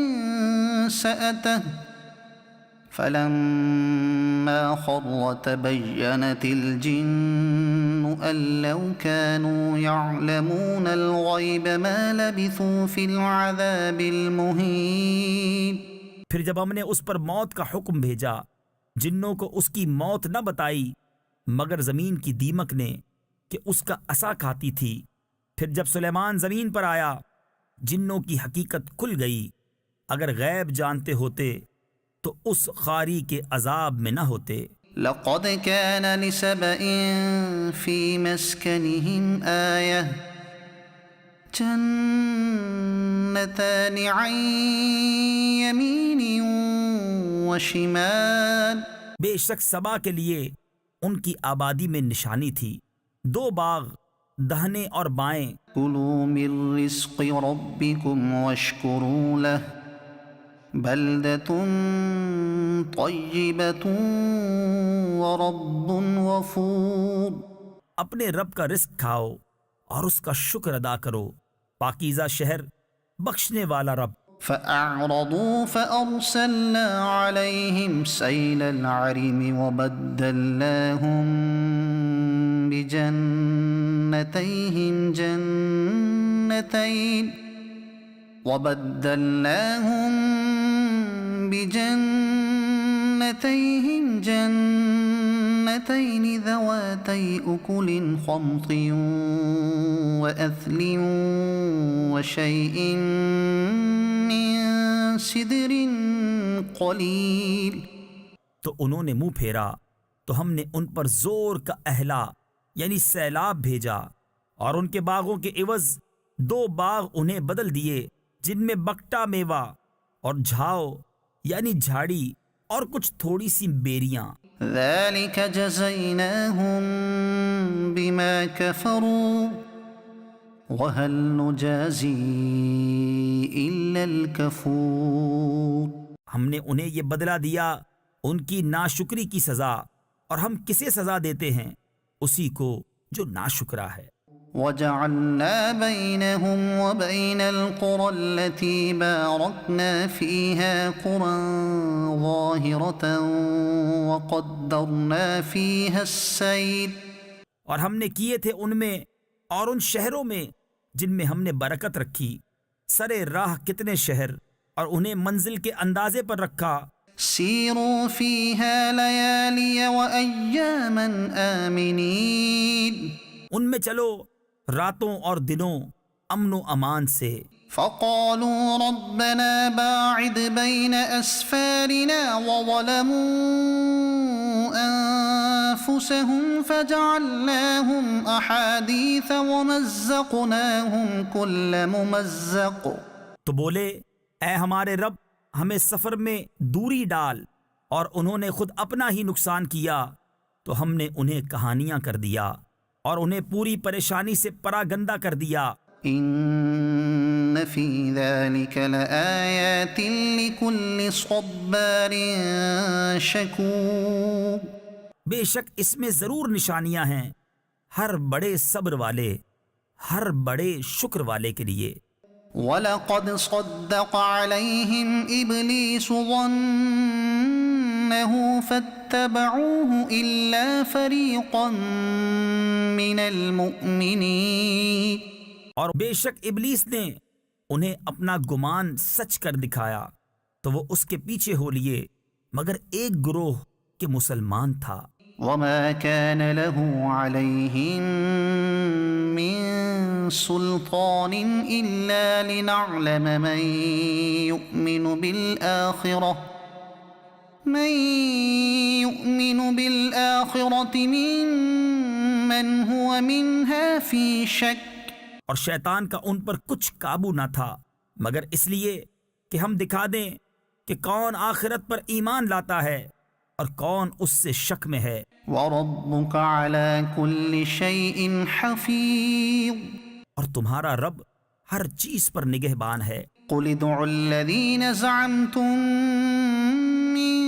سأته فلما خر تبينت الجن أن لو كانوا يعلمون الغيب ما لبثوا في العذاب المهين۔ پھر جب ہم نے اس پر موت کا حکم بھیجا، جنوں کو اس کی موت نہ بتائی مگر زمین کی دیمک نے کہ اس کا عصا کھاتی تھی۔ پھر جب سلیمان زمین پر آیا جنوں کی حقیقت کھل گئی، اگر غیب جانتے ہوتے تو اس خاری کے عذاب میں نہ ہوتے۔ لقد كان لسبإ في مسكنهم آية جنتان عن يمين وشمال، بے شک سبا کے لیے ان کی آبادی میں نشانی تھی، 2 باغ دہنے اور بائیں۔ كلوا من رزق ربكم واشكروا له بلدة طيبة ورب غفور، اپنے رب کا رزق کھاؤ اور اس کا شکر ادا کرو، پاکیزہ شہر، بخشنے والا رب۔ فأعرضوا فأرسلنا عليهم سيل العرم وبدلناهم بجنتيهم جنتين ذواتي أكل خمط وأثل وشيء من سدر قليل، تو انہوں نے منہ پھیرا تو ہم نے ان پر زور کا اہلا یعنی سیلاب بھیجا، اور ان کے باغوں کے عوض 2 باغ انہیں بدل دیے جن میں بکٹا میوہ اور جھاؤ یعنی جھاڑی اور کچھ تھوڑی سی بیریاں۔ ذلك جزيناهم بما كفروا وهل نجازي إلا الكفور، ہم نے انہیں یہ بدلہ دیا ان کی ناشکری کی سزا، اور ہم کسے سزا دیتے ہیں؟ اسی کو جو ناشکرا ہے۔ وجعلنا بينهم وبين القرى التي باركنا فيها قرى ظاهرة وقدرنا فيها السير، اور ہم نے کیے تھے ان میں اور ان شہروں میں جن میں ہم نے برکت رکھی، سرے راہ کتنے شہر، اور انہیں منزل کے اندازے پر رکھا۔ سيروا فيها ليالي وأياما آمنين، ان میں چلو راتوں اور دنوں امن و امان سے۔ فقالوا ربنا باعد بين أسفارنا وظلموا أنفسهم فجعلناهم أحاديث ومزقناهم كل ممزق، تو بولے اے ہمارے رب ہمیں سفر میں دوری ڈال، اور انہوں نے خود اپنا ہی نقصان کیا تو ہم نے انہیں کہانیاں کر دیا اور انہیں پوری پریشانی سے پراگندہ کر دیا۔ ان فی ذلک لآیات لکل صبار شکور، بے شک اس میں ضرور نشانیاں ہیں ہر بڑے صبر والے، ہر بڑے شکر والے کے لیے۔ وَلَقَدْ صَدَّقَ عَلَيْهِمْ إِبْلِيسُ ظَنَّهُ فَاتَّبَعُوهُ إِلَّا فَرِيقًا مِّنَ الْمُؤْمِنِينَ، اور بے شک ابلیس نے انہیں اپنا گمان سچ کر دکھایا تو وہ اس کے پیچھے ہو لیے، مگر ایک گروہ کے مسلمان تھا۔ وَمَا كَانَ لَهُ عَلَيْهِم مِّن سُلْطَانٍ إِلَّا لِنَعْلَمَ مَن يُؤْمِنُ بِالْآخِرَةِ مِمَّنْ هُوَ مِنْهَا فِي شَكٍّ، اور شیطان کا ان پر کچھ قابو نہ تھا مگر اس لیے کہ ہم دکھا دیں کہ کون آخرت پر ایمان لاتا ہے اور کون اس سے شک میں ہے۔ وَرَبُّكَ عَلَى كُلِّ شَيْءٍ حَفِيظٌ، اور تمہارا رب ہر چیز پر نگہبان ہے۔ قُلِ ادْعُوا الَّذِينَ زَعَمْتُم مِّن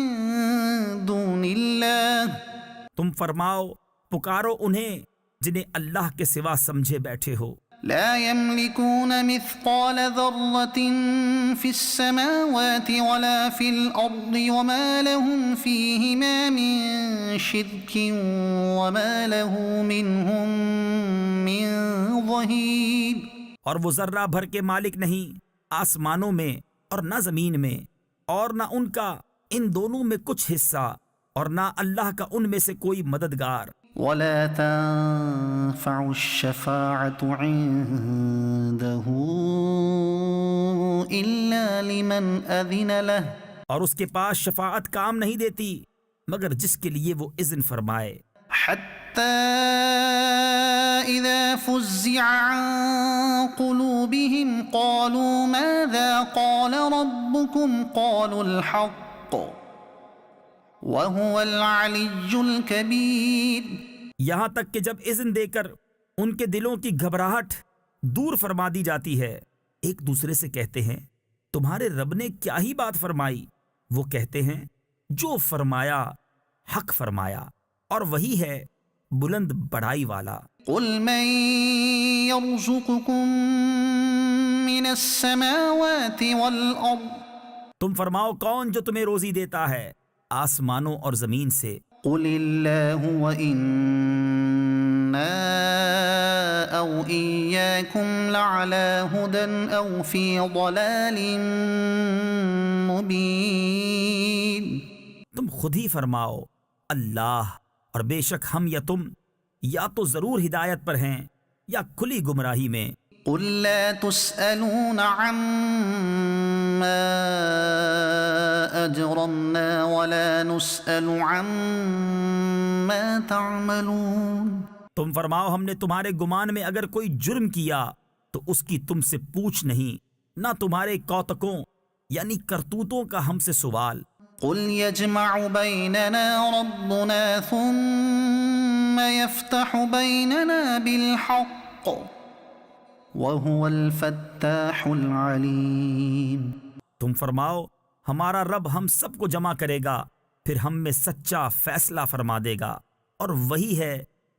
دُونِ اللَّهِ، تم فرماؤ پکارو انہیں جنہیں اللہ کے سوا سمجھے بیٹھے ہو۔ لا يملكون مثقال ذرة في السماوات ولا في الأرض وما لهم فيهما من شرك وما له منهم من ظهير، اور وہ ذرہ بھر کے مالک نہیں آسمانوں میں اور نہ زمین میں، اور نہ ان کا ان دونوں میں کچھ حصہ، اور نہ اللہ کا ان میں سے کوئی مددگار۔ ولا تنفع الشفاعة عنده إلا لمن أذن له، اور اس کے پاس شفاعت کام نہیں دیتی مگر جس کے لیے وہ اذن فرمائے۔ حتى إذا فزع عن قلوبهم قالوا ماذا قال ربكم قالوا الحق وهو العلي الكبير، یہاں تک کہ جب اذن دے کر ان کے دلوں کی گھبراہٹ دور فرما دی جاتی ہے، ایک دوسرے سے کہتے ہیں تمہارے رب نے کیا ہی بات فرمائی؟ وہ کہتے ہیں جو فرمایا حق فرمایا، اور وہی ہے بلند بڑائی والا۔ قل من يرزقكم من السماوات والأرض، تم فرماؤ کون جو تمہیں روزی دیتا ہے آسمانوں اور زمین سے؟ قل الله وإنا أو إياكم لعلى هدى أو في ضلال مبين، تم خود ہی فرماؤ اللہ، اور بے شک ہم یا تم یا تو ضرور ہدایت پر ہیں یا کھلی گمراہی میں۔ قل لا تسألون عما أجرمنا ولا نسأل عما تعملون، تم فرماؤ ہم نے تمہارے گمان میں اگر کوئی جرم کیا تو اس کی تم سے پوچھ نہیں، نہ تمہارے کوتکوں یعنی کرتوتوں کا ہم سے سوال۔ قل يجمع بيننا ربنا ثم يفتح بيننا بالحق وهو الفتاح العليم، تم فرماؤ ہمارا رب ہم سب کو جمع کرے گا پھر ہم میں سچا فیصلہ فرما دے گا، اور وہی ہے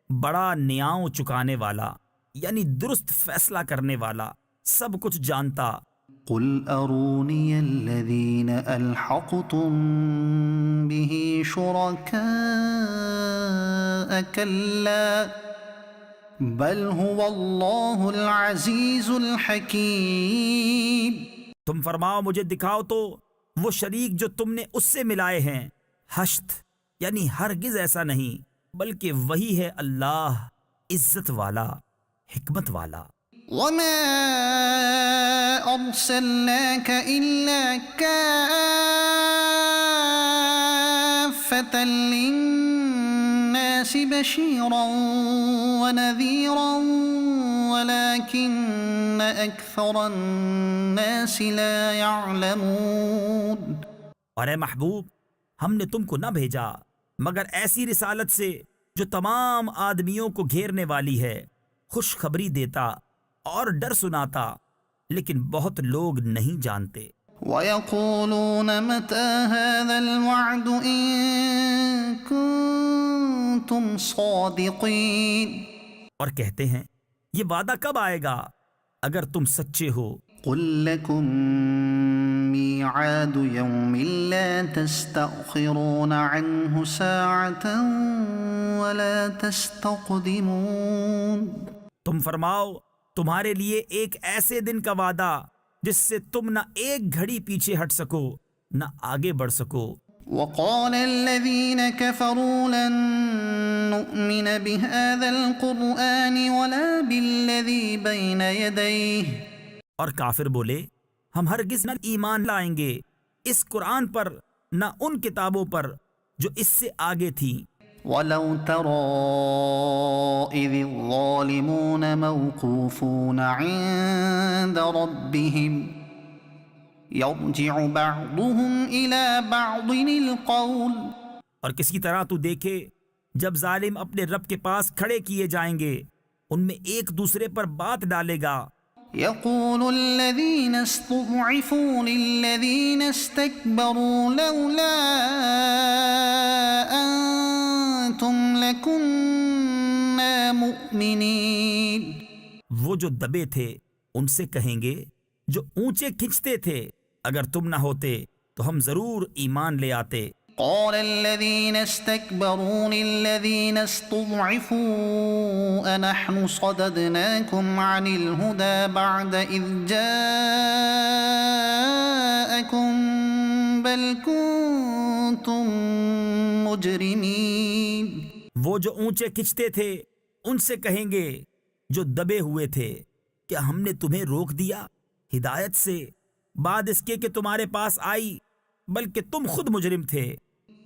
بڑا نیاؤں چکانے والا یعنی درست فیصلہ کرنے والا، سب کچھ جانتا۔ قل أروني الذين ألحقتم به شركاء كلا بل هو الله العزيز الحكيم، تم فرماؤ مجھے دکھاؤ تو وہ شریک جو تم نے اس سے ملائے ہیں، حشت یعنی ہرگز ایسا نہیں بلکہ وہی ہے اللہ عزت والا حکمت والا۔ وما أرسلناك إلا كافة للناس بشيرا ونذيرا ولكن أكثر الناس لا يعلمون، اور اے محبوب ہم نے تم کو نہ بھیجا مگر ایسی رسالت سے جو تمام آدمیوں کو گھیرنے والی ہے، خوشخبری دیتا اور ڈر سناتا، لیکن بہت لوگ نہیں جانتے۔ وَيَقُولُونَ مَتَى هَذَا الْوَعْدُ إِن كُنتُمْ صَادِقِينَ، اور کہتے ہیں یہ وعدہ کب آئے گا اگر تم سچے ہو۔ قُل لَّكُم مِّيعَادُ يَوْمٍ لَّا تَسْتَأْخِرُونَ عَنْهُ سَاعَةً وَلَا تَسْتَقْدِمُونَ۔ تم فرماؤ تمہارے لیے ایک ایسے دن کا وعدہ جس سے تم نہ ایک گھڑی پیچھے ہٹ سکو نہ آگے بڑھ سکو۔ وقال الذين كفروا لن نؤمن بهذا القرآن ولا بالذي بين يديه، اور کافر بولے ہم ہرگز نہ ایمان لائیں گے اس قرآن پر نہ ان کتابوں پر جو اس سے آگے تھیں۔ ولو ترى إذ الظالمون موقوفون عند ربهم يرجع بعضهم إلى بعض القول، اور کس کی طرح تو دیکھے جب ظالم اپنے رب کے پاس کھڑے کیے جائیں گے ان میں ایک دوسرے پر بات ڈالے گا۔ يقول الذين استضعفوا للذين استكبروا لولا أنتم لكنا مؤمنين، وہ جو دبے تھے ان سے کہیں گے جو اونچے کھنچتے تھے اگر تم نہ ہوتے تو ہم ضرور ایمان لے آتے۔ قال الذين استكبروا للذين استضعفوا أنحن صددناكم عن الهدى بعد إذ جاءكم بل كنتم مجرمين۔ وہ جو اونچے کھنچتے تھے ان سے کہیں گے جو دبے ہوئے تھے کیا ہم نے تمہیں روک دیا ہدایت سے بعد اس کے کہ تمہارے پاس آئی، بلکہ تم خود مجرم تھے۔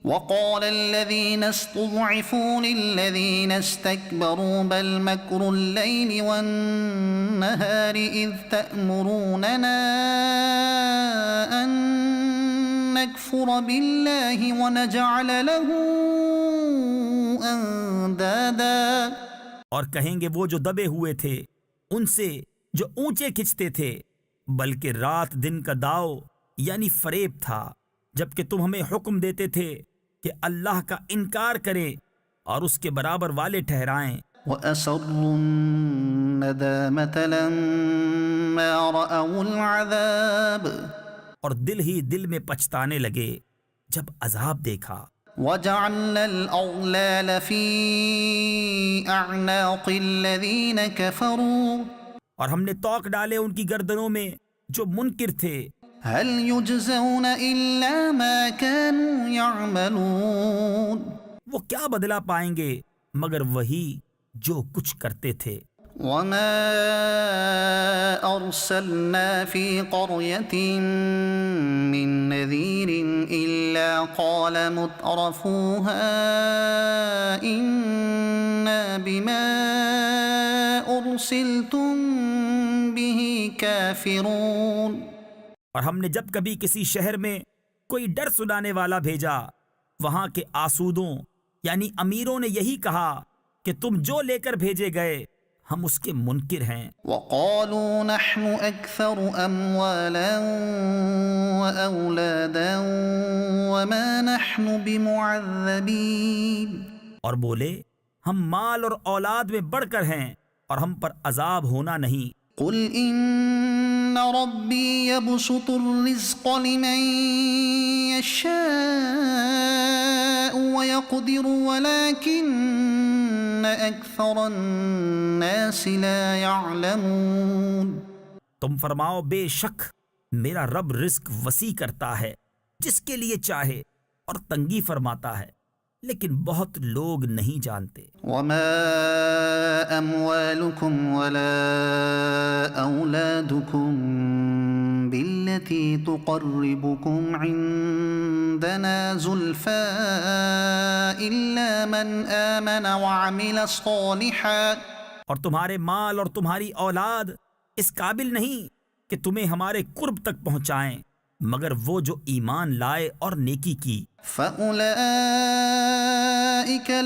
وقال الذين استضعفوا للذين استكبروا بل مكر الليل والنهار إذ تأمروننا أن نكفر بالله ونجعل له أندادا، اور کہیں گے وہ جو دبے ہوئے تھے ان سے جو اونچے کھنچتے تھے بلکہ رات دن کا داؤ یعنی فریب تھا، جبکہ تم ہمیں حکم دیتے تھے کہ اللہ کا انکار کریں اور اس کے برابر والے ٹھہرائیں۔ وَأَسَرُّوا النَّدَامَةَ لَمَّا رَأَوُا الْعَذَابَ، اور دل ہی دل میں پچھتانے لگے جب عذاب دیکھا۔ وَجَعَلْنَا الْأَغْلَالَ فِي أَعْنَاقِ الَّذِينَ كَفَرُوا، اور ہم نے توق ڈالے ان کی گردنوں میں جو منکر تھے۔ هل يجزون إلا ما كانوا يعملون، وہ کیا بدلہ پائیں گے مگر وہی جو کچھ کرتے تھے۔ وما أرسلنا في قرية من نذير إلا قال مترفوها إنا بما أرسلتم به كافرون، اور ہم نے جب کبھی کسی شہر میں کوئی ڈر سنانے والا بھیجا وہاں کے آسودوں یعنی امیروں نے یہی کہا کہ تم جو لے کر بھیجے گئے ہم اس کے منکر ہیں۔ وقالوا نحن أكثر أموالا وأولادا وما نحن بمعذبين، اور بولے ہم مال اور اولاد میں بڑھ کر ہیں اور ہم پر عذاب ہونا نہیں۔ قل إن ربي يبسط الرزق لمن يشاء ويقدر ولكن أكثر الناس لا يعلمون، تم فرماؤ بے شک میرا رب رزق وسیع کرتا ہے جس کے لیے چاہے اور تنگی فرماتا ہے، لیکن بہت لوگ نہیں جانتے۔ وما أموالكم ولا أولادكم بالتي تقربكم عندنا زلفى إلا من آمن وعمل صالحا، اور تمہارے مال اور تمہاری اولاد اس قابل نہیں کہ تمہیں ہمارے قرب تک پہنچائیں مگر وہ جو ایمان لائے اور نیکی کی، فأولئك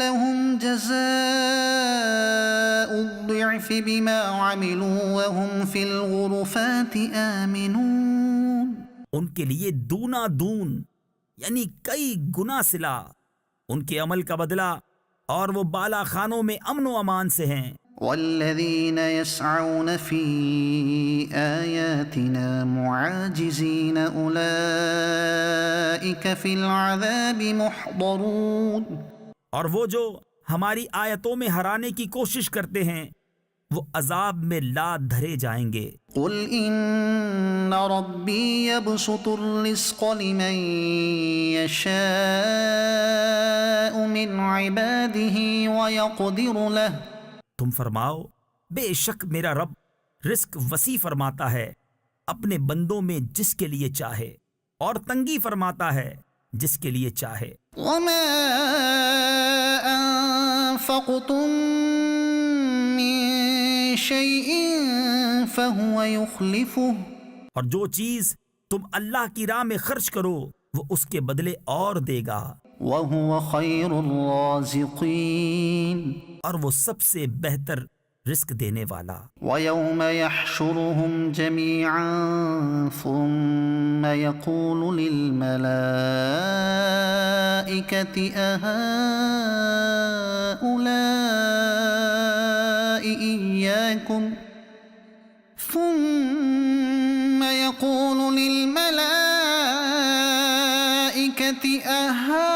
لهم جزاء الضعف بما عملوا وهم في الغرفات آمنون. ان کے لیے دونا دون یعنی کئی گنا صلہ ان کے عمل کا بدلہ، اور وہ بالا خانوں میں امن و امان سے ہیں. والذين يسعون في آياتنا معاجزين أولئك في العذاب محضرون. اور وہ جو ہماری آیتوں میں ہرانے کی کوشش کرتے ہیں وہ عذاب میں لاد دھرے جائیں گے. قل إن ربي يبسط الرزق لمن يشاء من عباده ويقدر له. تم فرماؤ بے شک میرا رب رزق وسیع فرماتا ہے اپنے بندوں میں جس کے لیے چاہے، اور تنگی فرماتا ہے جس کے لیے چاہے. وما أنفقتم من شيء فهو يخلفه. اور جو چیز تم اللہ کی راہ میں خرچ کرو وہ اس کے بدلے اور دے گا، وهو خير الرازقين. اور وہ سب سے بہتر رزق دینے والا. ويوم يحشرهم جميعا ثم يقول للملائكة أهؤلاء إياكم ثم يقول للملائكة أهؤلاء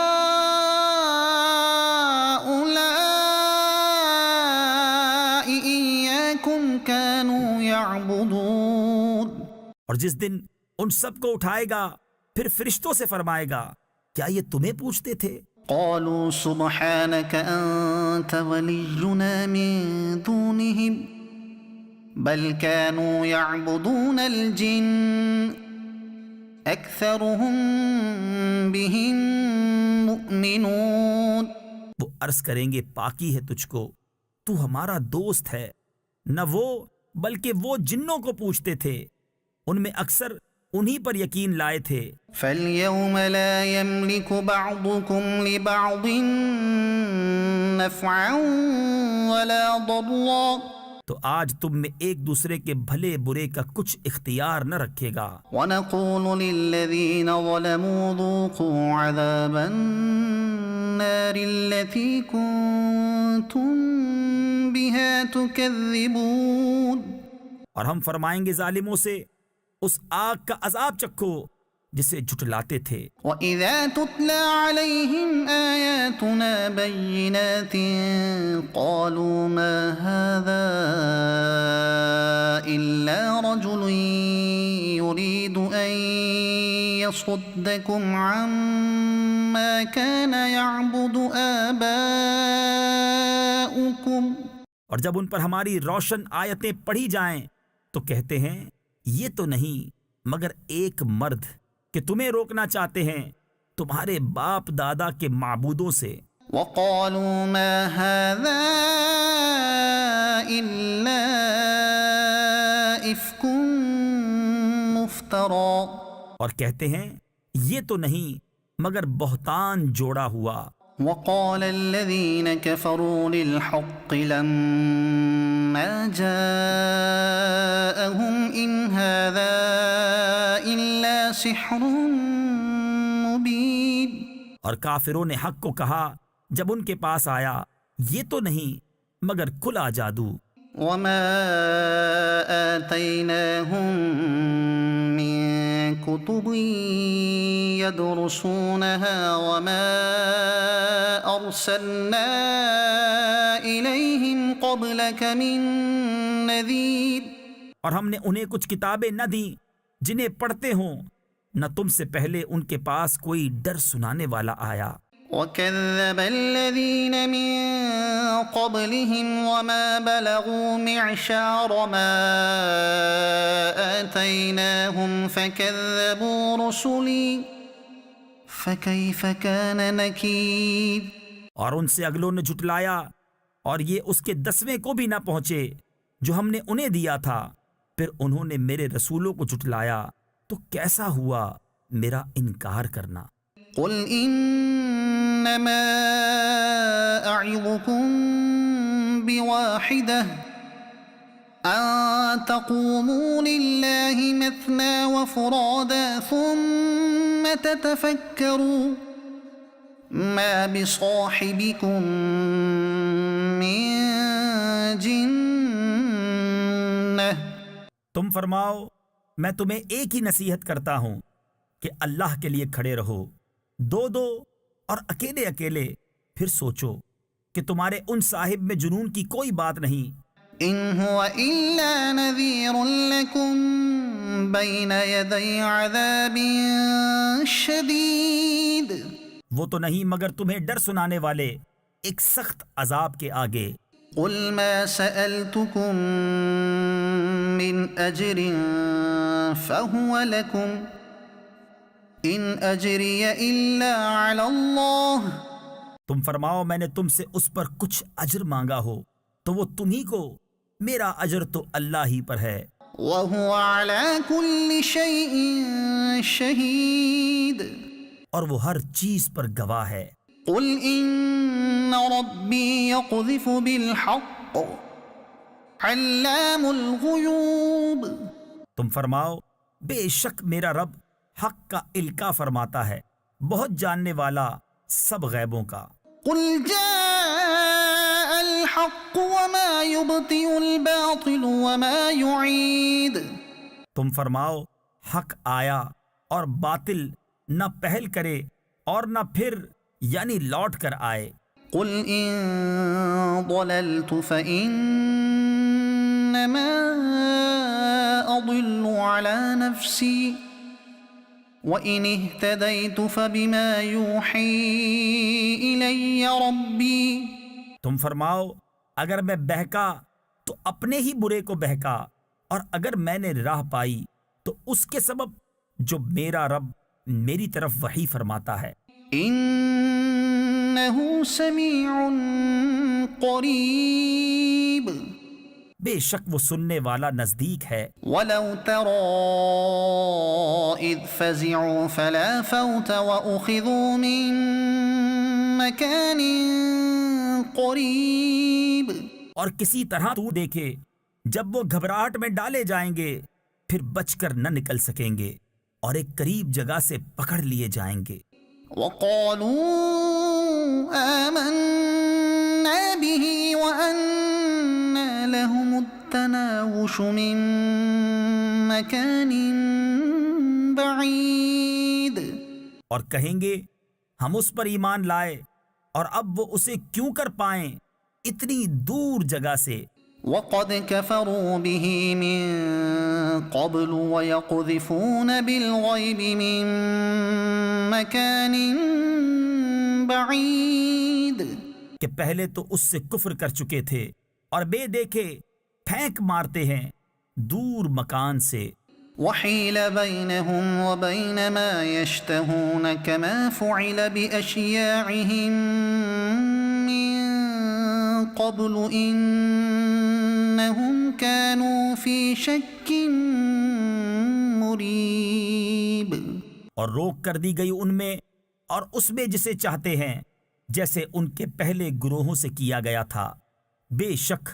إياكم كانوا يعبدون. اور جس دن ان سب کو اٹھائے گا پھر فرشتوں سے فرمائے گا کیا یہ تمہیں پوچھتے تھے؟ قالوا سبحانك أنت ولينا من دونهم بل كانوا يعبدون الجن أكثرهم بهم مؤمنون. وہ عرض کریں گے پاکی ہے تجھ کو، تو ہمارا دوست ہے. نہ وہ بلکہ وہ جنوں کو پوچھتے تھے، ان میں اکثر انہی پر یقین لائے تھے. فاليوم لا يملك بعضكم لبعض نفعا ولا ضرا. تو آج تم میں ایک دوسرے کے بھلے برے کا کچھ اختیار نہ رکھے گا. ونقول للذين ظلموا ذوقوا عذاب النار التي كنتم بها تكذبون. اور ہم فرمائیں گے ظالموں سے اس آگ کا عذاب چکھو جسے جھٹلاتے تھے. وَإِذَا تُتْلَى عَلَيْهِمْ آيَاتُنَا بَيِّنَاتٍ قَالُوا مَا هَذَا إِلَّا رَجُلٌ يُرِيدُ أَن يَصُدَّكُمْ عَمَّا كَانَ يَعْبُدُ آبَاؤُكُمْ. اور جب ان پر ہماری روشن آیتیں پڑھی جائیں تو کہتے ہیں یہ تو نہیں مگر ایک مرد کہ تمہیں روکنا چاہتے ہیں تمہارے باپ دادا کے معبودوں سے. وَقَالُوا مَا هَذَا إِلَّا إِفْكٌ مُفْتَرًى. اور کہتے ہیں یہ تو نہیں مگر بہتان جوڑا ہوا. وقال الذين كفروا للحق لما جاءهم إن هذا إلا سحر مبين. اور کافروں نے حق کو کہا جب ان کے پاس آیا یہ تو نہیں مگر کھلا جادو. وما آتيناهم من كتب يدرسونها وما أرسلنا إليهم قبلك من نذير. اور ہم نے انہیں کچھ کتابیں نہ دیں جنہیں پڑھتے ہوں، نہ تم سے پہلے ان کے پاس کوئی ڈر سنانے والا آیا. وكذب الذين من قبلهم وما بلغوا معشار ما آتيناهم فكذبوا رسلي فكيف كان نكير. اور ان سے اگلوں نے جھٹلایا اور یہ اس کے 10ویں کو بھی نہ پہنچے جو ہم نے انہیں دیا تھا، پھر انہوں نے میرے رسولوں کو جھٹلایا تو کیسا ہوا میرا انکار کرنا۔ قل انما اعظكم بواحدة ان تقوموا لله مثنى وفرادا ثم تتفكروا ما بصاحبكم من جنة۔ تم فرماؤ میں تمہیں ایک ہی نصیحت کرتا ہوں کہ اللہ کے لیے کھڑے رہو، دو دو اور اکیلے اکیلے، پھر سوچو کہ تمہارے ان صاحب میں جنون کی کوئی بات نہیں۔ ان هو الا نذير لكم بين يدي عذاب شديد۔ وہ تو نہیں مگر تمہیں ڈر سنانے والے ایک سخت عذاب کے آگے۔ قل ما سألتكم من أجر فهو لكم إن أجري إلا على الله۔ تم فرماؤ میں نے تم سے اس پر کچھ اجر مانگا ہو تو وہ تمہیں کو، میرا اجر تو اللہ ہی پر ہے۔ وهو على كل شيء شهيد۔ اور وہ ہر چیز پر گواہ ہے۔ قل إن ربي يقذف بالحق علام الغيوب۔ تم فرماؤ بے شک میرا رب حق کا القاء فرماتا ہے، بہت جاننے والا سب غیبوں کا۔ قل جاء الحق وما يبطئ الباطل وما يعيد۔ تم فرماؤ حق آیا اور باطل نہ پہل کرے اور نہ پھر یعنی لوٹ کر آئے۔ قل ان ضللت فانما اضل على نفسي وان اهتديت فبما يوحي الي ربي۔ تم فرماؤ اگر میں بہکا تو اپنے ہی برے کو بہکا، اور اگر میں نے راہ پائی تو اس کے سبب جو میرا رب میری طرف وحی فرماتا ہے۔ انه سميع قريب۔ بے شک وہ سننے والا نزدیک ہے۔ ولو ترى اذ فزعوا فلا فوت واخذوا من مكان قريب۔ اور کسی طرح تو دیکھے جب وہ گھبراہٹ میں ڈالے جائیں گے پھر بچ کر نہ نکل سکیں گے، اور ایک قریب جگہ سے پکڑ لیے جائیں گے۔ وقالوا آمنا به وأنى لهم التناوش من مكان بعيد۔ اور کہیں گے ہم اس پر ایمان لائے، اور اب وہ اسے کیوں کر پائیں اتنی دور جگہ سے۔ وقد كفروا به من قبل ويقذفون بالغيب من مكان بعيد۔ کہ پہلے تو اس سے کفر کر چکے تھے اور بے دیکھے پھینک مارتے ہیں دور مکان سے۔ وحيل بينهم وبين ما يشتهون كما فعل بأشياعهم من قبل إنهم كانوا في شك مريب۔ اور روک کر دی گئی ان میں اور اس میں جسے چاہتے ہیں، جیسے ان کے پہلے گروہوں سے کیا گیا تھا، بے شک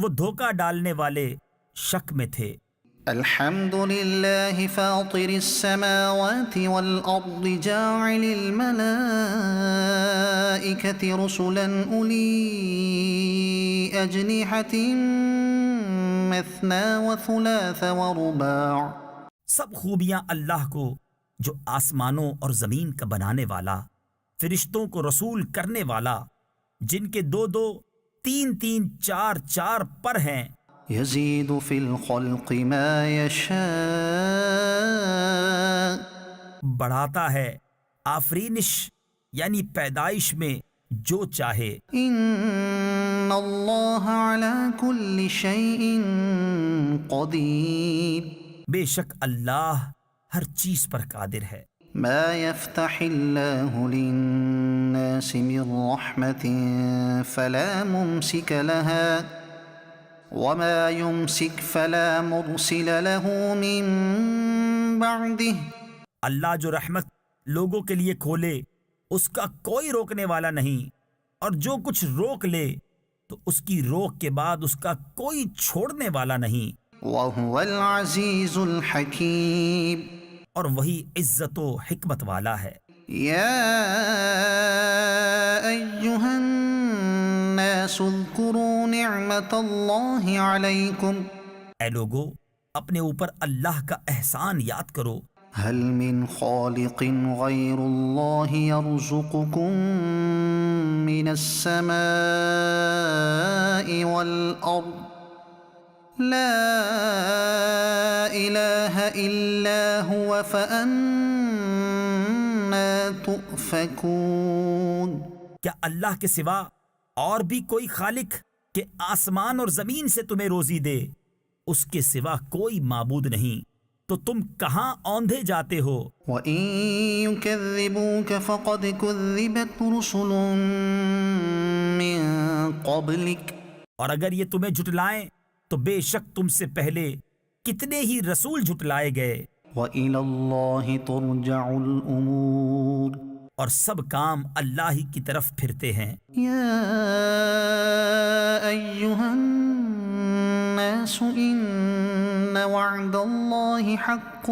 وہ دھوکہ ڈالنے والے شک میں تھے۔ الحمد لله فاطر السماوات والأرض جاعل الملائكة رسلا أولي أجنحة مثنى وثلاث ورباع۔ سب خوبیاں اللہ کو جو آسمانوں اور زمین کا بنانے والا، فرشتوں کو رسول کرنے والا، جن کے دو دو تین تین چار چار پر ہیں۔ يزيد في الخلق ما يشاء۔ بڑھاتا ہے آفرینش یعنی پیدائش میں جو چاہے۔ ان اللہ على كل شيء قدیر۔ بے شک اللہ ہر چیز پر قادر ہے۔ ما يفتح الله للناس من رحمة فلا ممسك لها وما يمسك فلا مرسل له من بعده۔ اللہ جو رحمت لوگوں کے لیے کھولے اس کا کوئی روکنے والا نہیں، اور جو کچھ روک لے تو اس کی روک کے بعد اس کا کوئی چھوڑنے والا نہیں، وَهُوَ الْعَزِيزُ الْحَكِيمُ۔ اور وہی عزت و حکمت والا ہے۔ يا أيها الناس اذكروا نعمة الله عليكم اے لوگو، اپنے اوپر اللہ کا احسان یاد کرو۔ هل من خالق غير الله يرزقكم من السماء والأرض لا إله إلا هو فأنا تؤفكون۔ کیا اللہ کے سوا اور بھی کوئی خالق کہ آسمان اور زمین سے تمہیں روزی دے؟ اس کے سوا کوئی معبود نہیں، تو تم کہاں اوندھے جاتے ہو؟ وَإِن يُكَذِّبُوكَ فَقَدْ كُذِّبَتْ رُسُلٌ مِّن قَبْلِكَ۔ اور اگر یہ تمہیں جھٹلائیں تو بے شک تم سے پہلے کتنے ہی رسول جھٹلائے گئے۔ وَإِلَى اللَّهِ تُرْجَعُ الْأُمُورُ۔ اور سب کام اللہ ہی کی طرف پھرتے ہیں۔ يا أيها الناس إن وعد الله حق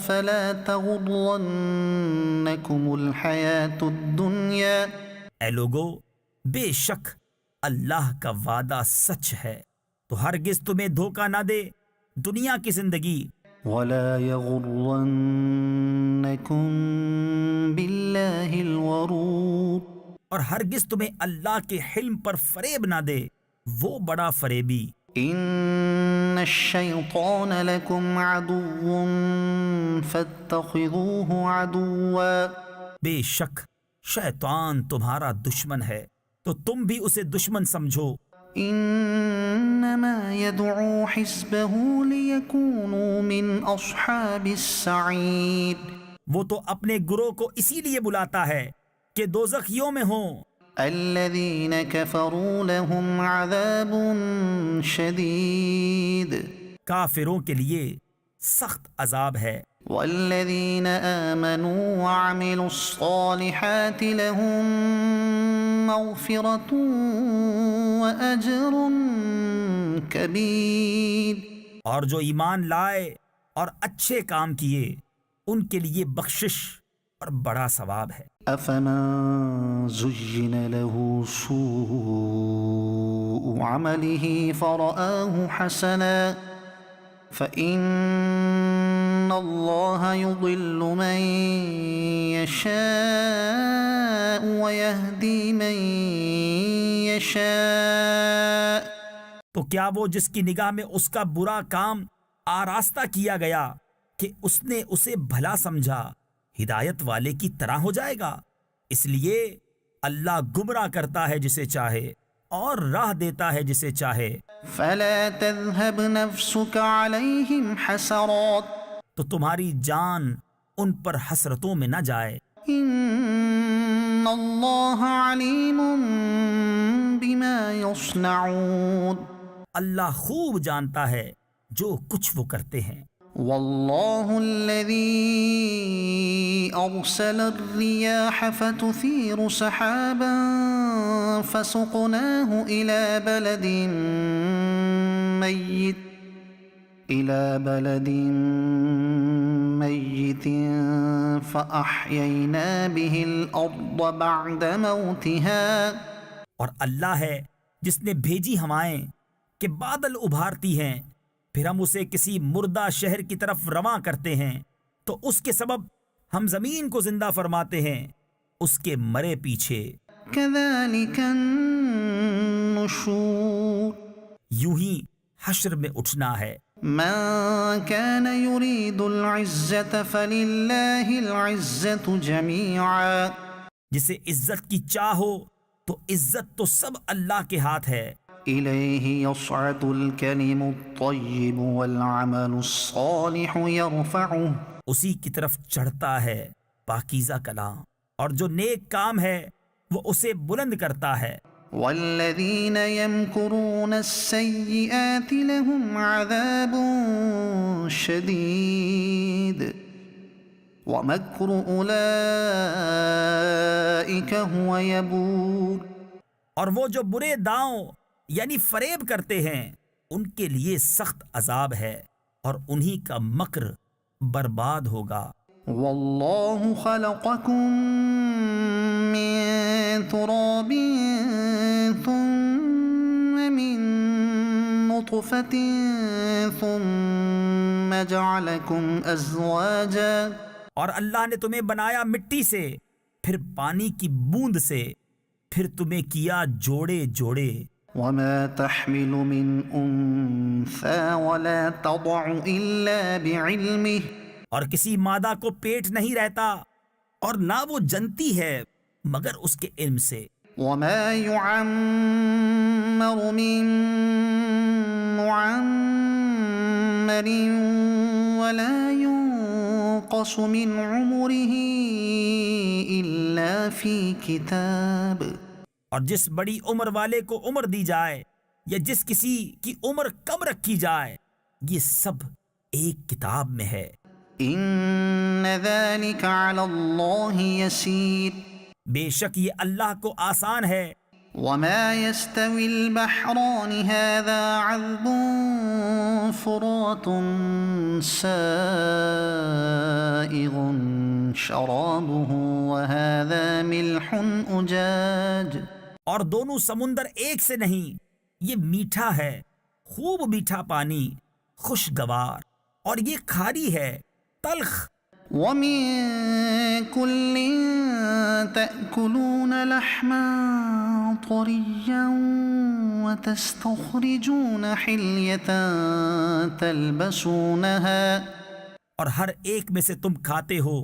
فلا تغرنكم الحياة الدنيا۔ اے لوگو، بے شک اللہ کا وعدہ سچ ہے، تو ہرگز تمہیں دھوکہ نہ دے دنیا کی زندگی، ولا يغرنكم بالله الغرور۔ اور ہرگز تمہیں اللہ کے حلم پر فریب نہ دے وہ بڑا فریبی۔ ان الشیطان لکم عدو فاتخذوه عدوا۔ بے شک شیطان تمہارا دشمن ہے، تو تم بھی اسے دشمن سمجھو۔ انما يدعو حزبه ليكونوا من اصحاب السعید۔ وہ تو اپنے گروہ کو اسی لیے بلاتا ہے کہ دوزخیوں میں ہوں۔ الذين كفروا لهم عذاب شدید۔ کافروں کے لیے سخت عذاب ہے، والذين آمنوا وعملوا الصالحات لهم مغفرة وأجر كبير۔ اور جو ایمان لائے اور اچھے کام کیے ان کے لیے بخشش اور بڑا ثواب ہے۔ أفمن زين له سوء عمله فرآه حسنا فإن الله يضل من يشاء ويهدي من يشاء۔ تو کیا وہ جس کی نگاہ میں اس کا برا کام آراستہ کیا گیا کہ اس نے اسے بھلا سمجھا، ہدایت والے کی طرح ہو جائے گا؟ اس لیے اللہ گمراہ کرتا ہے جسے چاہے اور راہ دیتا ہے جسے چاہے۔ فلا تذهب نفسك عليهم حسرات۔ تو تمہاری جان ان پر حسرتوں میں نہ جائے۔ ان اللہ علیم بما يصنعون۔ اللہ خوب جانتا ہے جو کچھ وہ کرتے ہیں۔ واللہ الذی ارسل الرياح فتثير سحابا فسقناه إلى بلد ميت فأحيينا به الأرض بعد موتها۔ اور اللہ ہے جس نے بھیجی ہوائیں کہ بادل ابھارتی ہیں، پھر ہم اسے کسی مردہ شہر کی طرف رواں کرتے ہیں، تو اس کے سبب ہم زمین کو زندہ فرماتے ہیں اس کے مرے پیچھے۔ كذلك النشور۔ یوں ہی حشر میں اٹھنا ہے۔ من كان يريد العزة فلله العزة جميعا۔ جسے عزت کی چاہ ہو تو عزت تو سب اللہ کے ہاتھ ہے۔ إليه يصعد الكلم الطيب والعمل الصالح يرفعه۔ اسی کی طرف چڑھتا ہے پاکیزہ کلام، اور جو نیک کام ہے وہ اسے بلند کرتا ہے۔ والذين يمكرون السيئات لهم عذاب شديد۔ ومكر أولئك هو يبور. اور وہ جو برے داؤں یعنی فریب کرتے ہیں ان کے لیے سخت عذاب ہے اور انہی کا مکر برباد ہوگا. والله خلقكم من تراب ثم من نطفة ثم جعلكم أزواجا. اور اللہ نے تمہیں بنایا مٹی سے، پھر پانی کی بوند سے، پھر تمہیں کیا جوڑے جوڑے. وما تحمل من أنثى ولا تضع إلا بعلمه. اور کسی مادہ کو پیٹ نہیں رہتا اور نہ وہ جنتی ہے مگر اس کے علم سے. وما يعمر من معمر ولا ينقص من عمره إلا في كتاب. اور جس بڑی عمر والے کو عمر دی جائے یا جس کسی کی عمر کم رکھی جائے یہ سب ایک کتاب میں ہے. إن ذلك على الله يسير. بے شک یہ اللہ کو آسان ہے. وما يستوي البحران هذا عذب فرات سائغ شرابه وهذا ملح أجاج. اور دونوں سمندر ایک سے نہیں، یہ میٹھا ہے، خوب میٹھا پانی، خوشگوار، اور یہ کھاری ہے، تلخ. ومن كل تأكلون لحما طريا وتستخرجون حلية تلبسونها. اور ہر ایک میں سے تم کھاتے ہو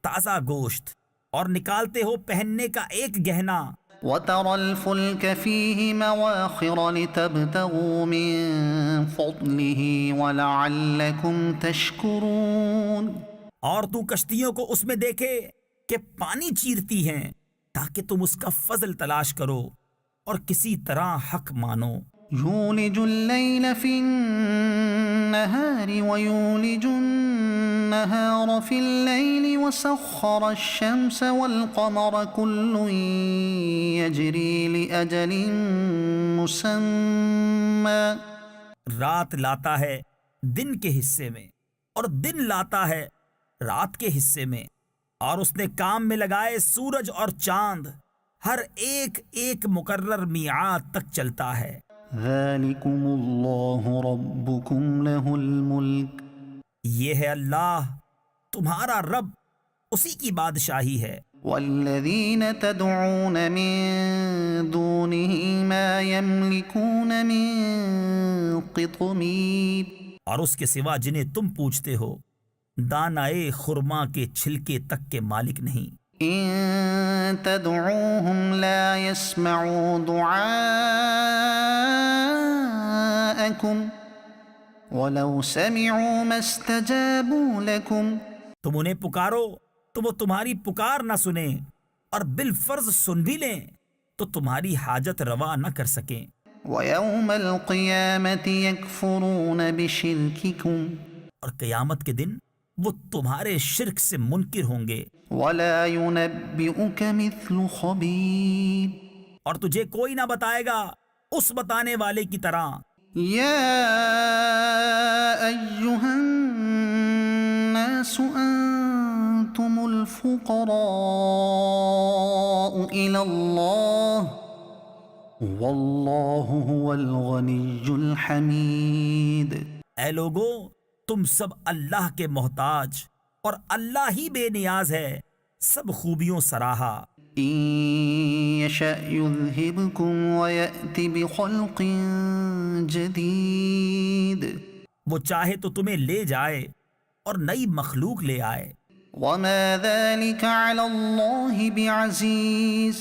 تازہ گوشت اور نکالتے ہو پہننے کا ایک گہنا. وترى الفلك فيه مواخر لتبتغوا من فضله ولعلكم تشكرون. اور تو کشتیوں کو اس میں دیکھے کہ پانی چیرتی ہیں تاکہ تم اس کا فضل تلاش کرو اور کسی طرح حق مانو. يولج الليل في النهار ويولج النهار في الليل وسخر الشمس والقمر كل يجري لأجل مسمى. رات لاتا ہے دن کے حصے میں اور دن لاتا ہے رات کے حصے میں، اور اس نے کام میں لگائے سورج اور چاند، ہر ایک ایک مقرر میعاد تک چلتا ہے. ذلكم الله ربكم له الملك. یہ ہے اللہ تمہارا رب، اسی کی بادشاہی ہے. والذين تدعون من دونه ما يملكون من قطمير. اور اس کے سوا جنہیں تم پوچھتے ہو دانائے خرما کے چھلکے تک کے مالک نہیں. إن تدعوهم لا يسمعوا دعاءكم ولو سمعوا ما استجابوا لكم. تم انہیں پکارو تو وہ تمہاری پکار نہ سنیں، اور بالفرض سن بھی لیں تو تمہاری حاجت روا نہ کر سکیں. ويوم القيامة يكفرون بشرككم. اور قیامت کے دن وہ تمہارے شرک سے منکر ہوں گے. ولا ينبئك مثل خبير. اور تجھے کوئی نہ بتائے گا اس بتانے والے کی طرح. يا أيها الناس أنتم الفقراء إلى الله والله هو الغني الحميد. اے لوگو تم سب اللہ کے محتاج اور اللہ ہی بے نیاز ہے، سب خوبیوں سراہا. إن يشأ يذهبكم ويأتي بخلق جديد. وہ چاہے تو تمہیں لے جائے اور نئی مخلوق لے آئے. وما ذلك على الله بعزيز.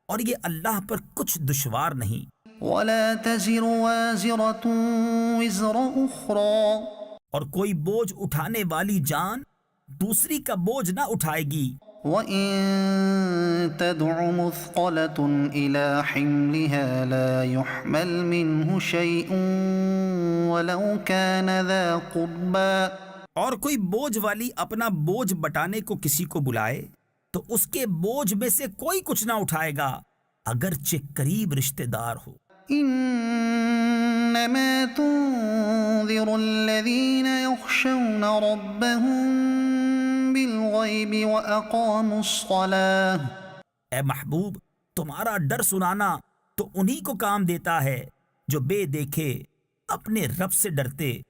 اور یہ اللہ پر کچھ دشوار نہیں. ولا تزر وازرة وزر أخرى. اور کوئی بوجھ اٹھانے والی جان دوسری کا بوجھ نہ اٹھائے گی. وإن تدع مثقلة إلى حملها لا يحمل منه شيء ولو كان ذا قربى. اور کوئی بوجھ والی اپنا بوجھ بٹانے کو کسی کو بلائے تو اس کے بوجھ میں سے کوئی کچھ نہ اٹھائے گا اگرچہ قریب رشتہ دار ہو۔ انما تنذر الذين يخشون ربهم بالغیب واقاموا الصلاة۔ اے محبوب، تمہارا ڈر سنانا تو انہی کو کام دیتا ہے جو بے دیکھے اپنے رب سے ڈرتے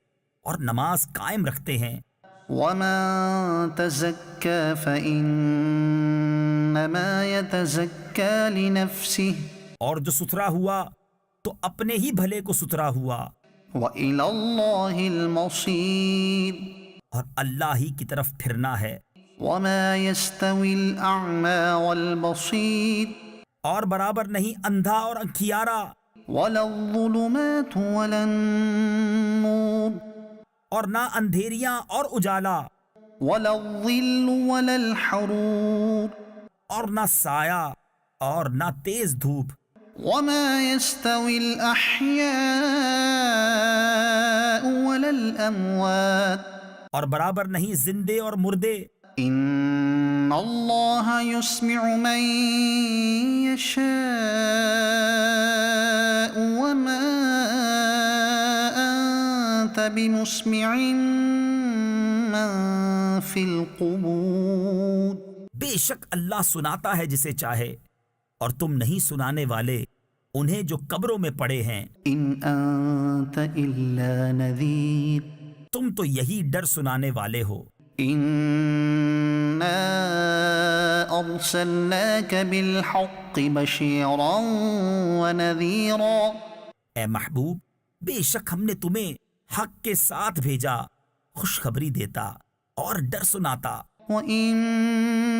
اور نماز قائم رکھتے ہیں۔ ومن تزكى فإنما يتزكى لنفسه اور جو ستھرا ہوا تو اپنے ہی بھلے کو ستھرا ہوا، وإلى الله المصير۔ اور اللہ ہی کی طرف پھرنا ہے۔ وما يستوي الأعمى والبصير اور برابر نہیں اندھا اور انکھیارا، ولا الظلمات ولا النور اور نہ اندھیریاں اور اجالا، ولا الظل ولا الحرور اور نہ سایہ اور نہ تیز دھوپ۔ وما يستوي الأحياء ولا الأموات اور برابر نہیں زندے اور مردے۔ إن الله يسمع من يشاء وما أنت بمسمع من في القبور۔ بے شک اللہ سناتا ہے جسے چاہے، اور تم نہیں سنانے والے انہیں جو قبروں میں پڑے ہیں۔ إن أنت إلا نذير۔ تم تو یہی ڈر سنانے والے ہو۔ إنا أرسلناك بالحق بشيرا ونذيرا۔ اے محبوب، بے شک ہم نے تمہیں حق کے ساتھ بھیجا، خوشخبری دیتا اور ڈر سناتا۔ وإن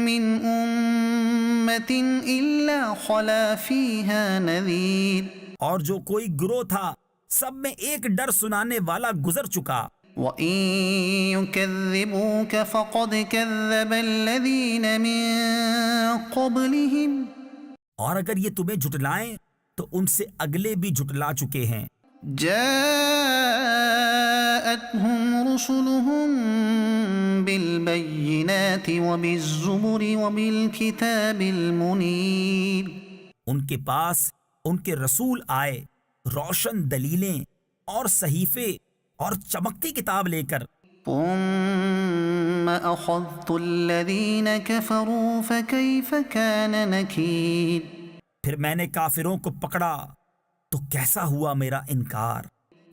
من أمة إلا خلا فيها نذير۔ اور جو کوئی گروہ تھا سب میں ایک ڈر سنانے والا گزر چکا۔ وإن يكذبوك فقد كذب الذين من قبلهم۔ اور اگر یہ تمہیں جھٹلائیں تو ان سے اگلے بھی جھٹلا چکے ہیں۔ جاءتهم رسلهم بالبينات وبالزبر وبالكتاب المنير۔ ان کے پاس ان کے رسول آئے روشن دلیلیں اور صحیفے اور چمکتی کتاب لے کر۔ ثم أخذت الذين كفروا فكيف كان نكير۔ پھر میں نے کافروں کو پکڑا تو کیسا ہوا میرا انکار۔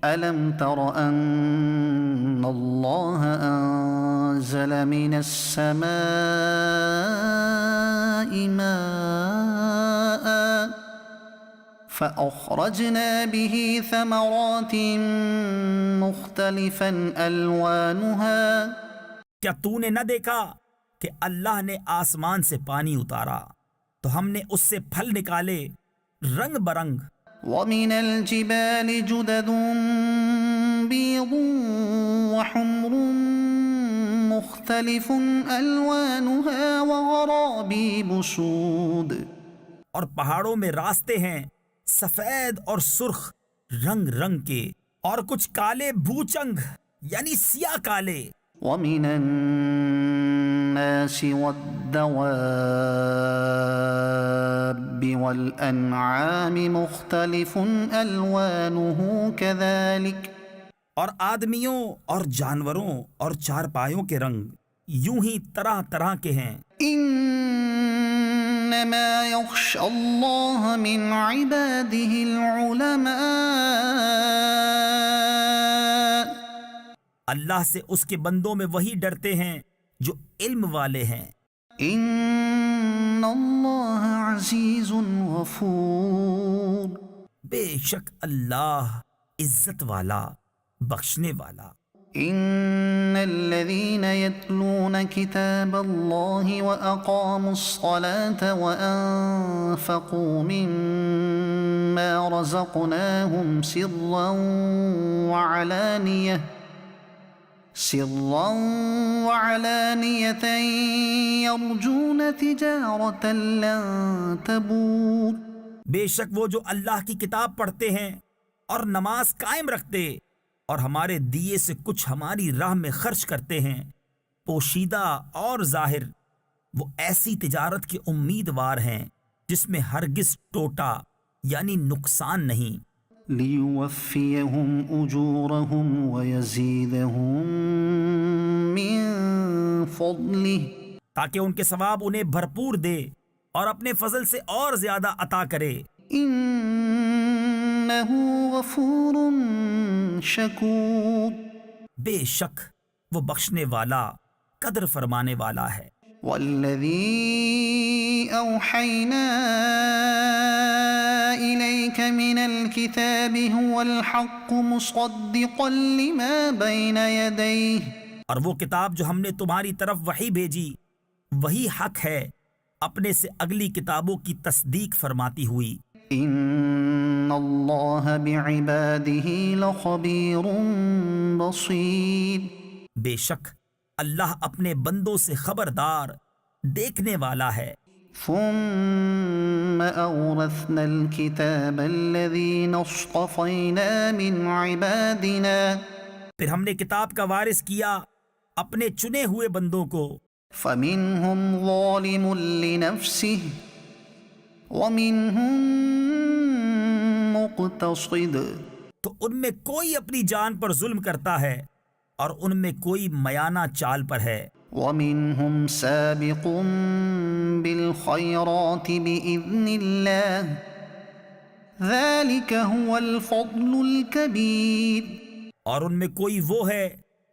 ألم تر أن الله أنزل من السماء ماء فأخرجنا به ثمرات مختلفا ألوانها۔ کیا تو نے نہ دیکھا کہ اللہ نے آسمان سے پانی اتارا تو ہم نے اس سے پھل نکالے رنگ برنگ۔ ومن الجبال جدد بيض وحمر مختلف ألوانها وغرابيب سود۔ اور پہاڑوں میں راستے ہیں سفید اور سرخ رنگ رنگ کے، اور کچھ کالے بھوچنگ یعنی سیاہ کالے۔ ومن الناس والدواب والأنعام مختلف ألوانه كذلك۔ اور آدمیوں اور جانوروں اور چارپایوں کے رنگ یوں ہی طرح طرح کے ہیں۔ إنما يخشى الله من عباده العلماء۔ اللہ سے اس کے بندوں میں وہی ڈرتے ہیں جو علم والے ہیں۔ إن الله عزيز غفور۔ بے شک اللہ عزت والا بخشنے والا۔ إن الذين يتلون كتاب الله وأقاموا الصلاة وأنفقوا مما رزقناهم سرا وعلانية يرجون تجارة لن تبور۔ بے شک وہ جو اللہ کی کتاب پڑھتے ہیں اور نماز قائم رکھتے اور ہمارے دیے سے کچھ ہماری راہ میں خرچ کرتے ہیں، پوشیدہ اور ظاہر، وہ ایسی تجارت کے امیدوار ہیں جس میں ہرگز ٹوٹا یعنی نقصان نہیں۔ ليوفيهم أجورهم ويزيدهم من فضله تاکہ ان کے ثواب انہیں بھرپور دے اور اپنے فضل سے اور زیادہ عطا کرے۔ إنه غفور شكور بے شک وہ بخشنے والا، قدر فرمانے والا ہے۔ والذي أوحينا إليك من الكتاب هو الحق مصدقا لما بين يديه اور وہ کتاب جو ہم نے تمہاری طرف وحی بھیجی وہی حق ہے، اپنے سے اگلی کتابوں کی تصدیق فرماتی ہوئی۔ إن الله بعباده لخبير بصير بے شک اللہ اپنے بندوں سے خبردار، دیکھنے والا ہے۔ ثم أورثنا الكتاب الذين اصطفينا من عبادنا پھر ہم نے کتاب کا وارث کیا اپنے چنے ہوئے بندوں کو، فمنهم ظالم لنفسه ومنهم مقتصد تو ان میں کوئی اپنی جان پر ظلم کرتا ہے اور ان میں کوئی میانہ چال پر ہے، ومنهم سابق بالخيرات بإذن الله ذلك هو الفضل الكبير اور ان میں کوئی وہ ہے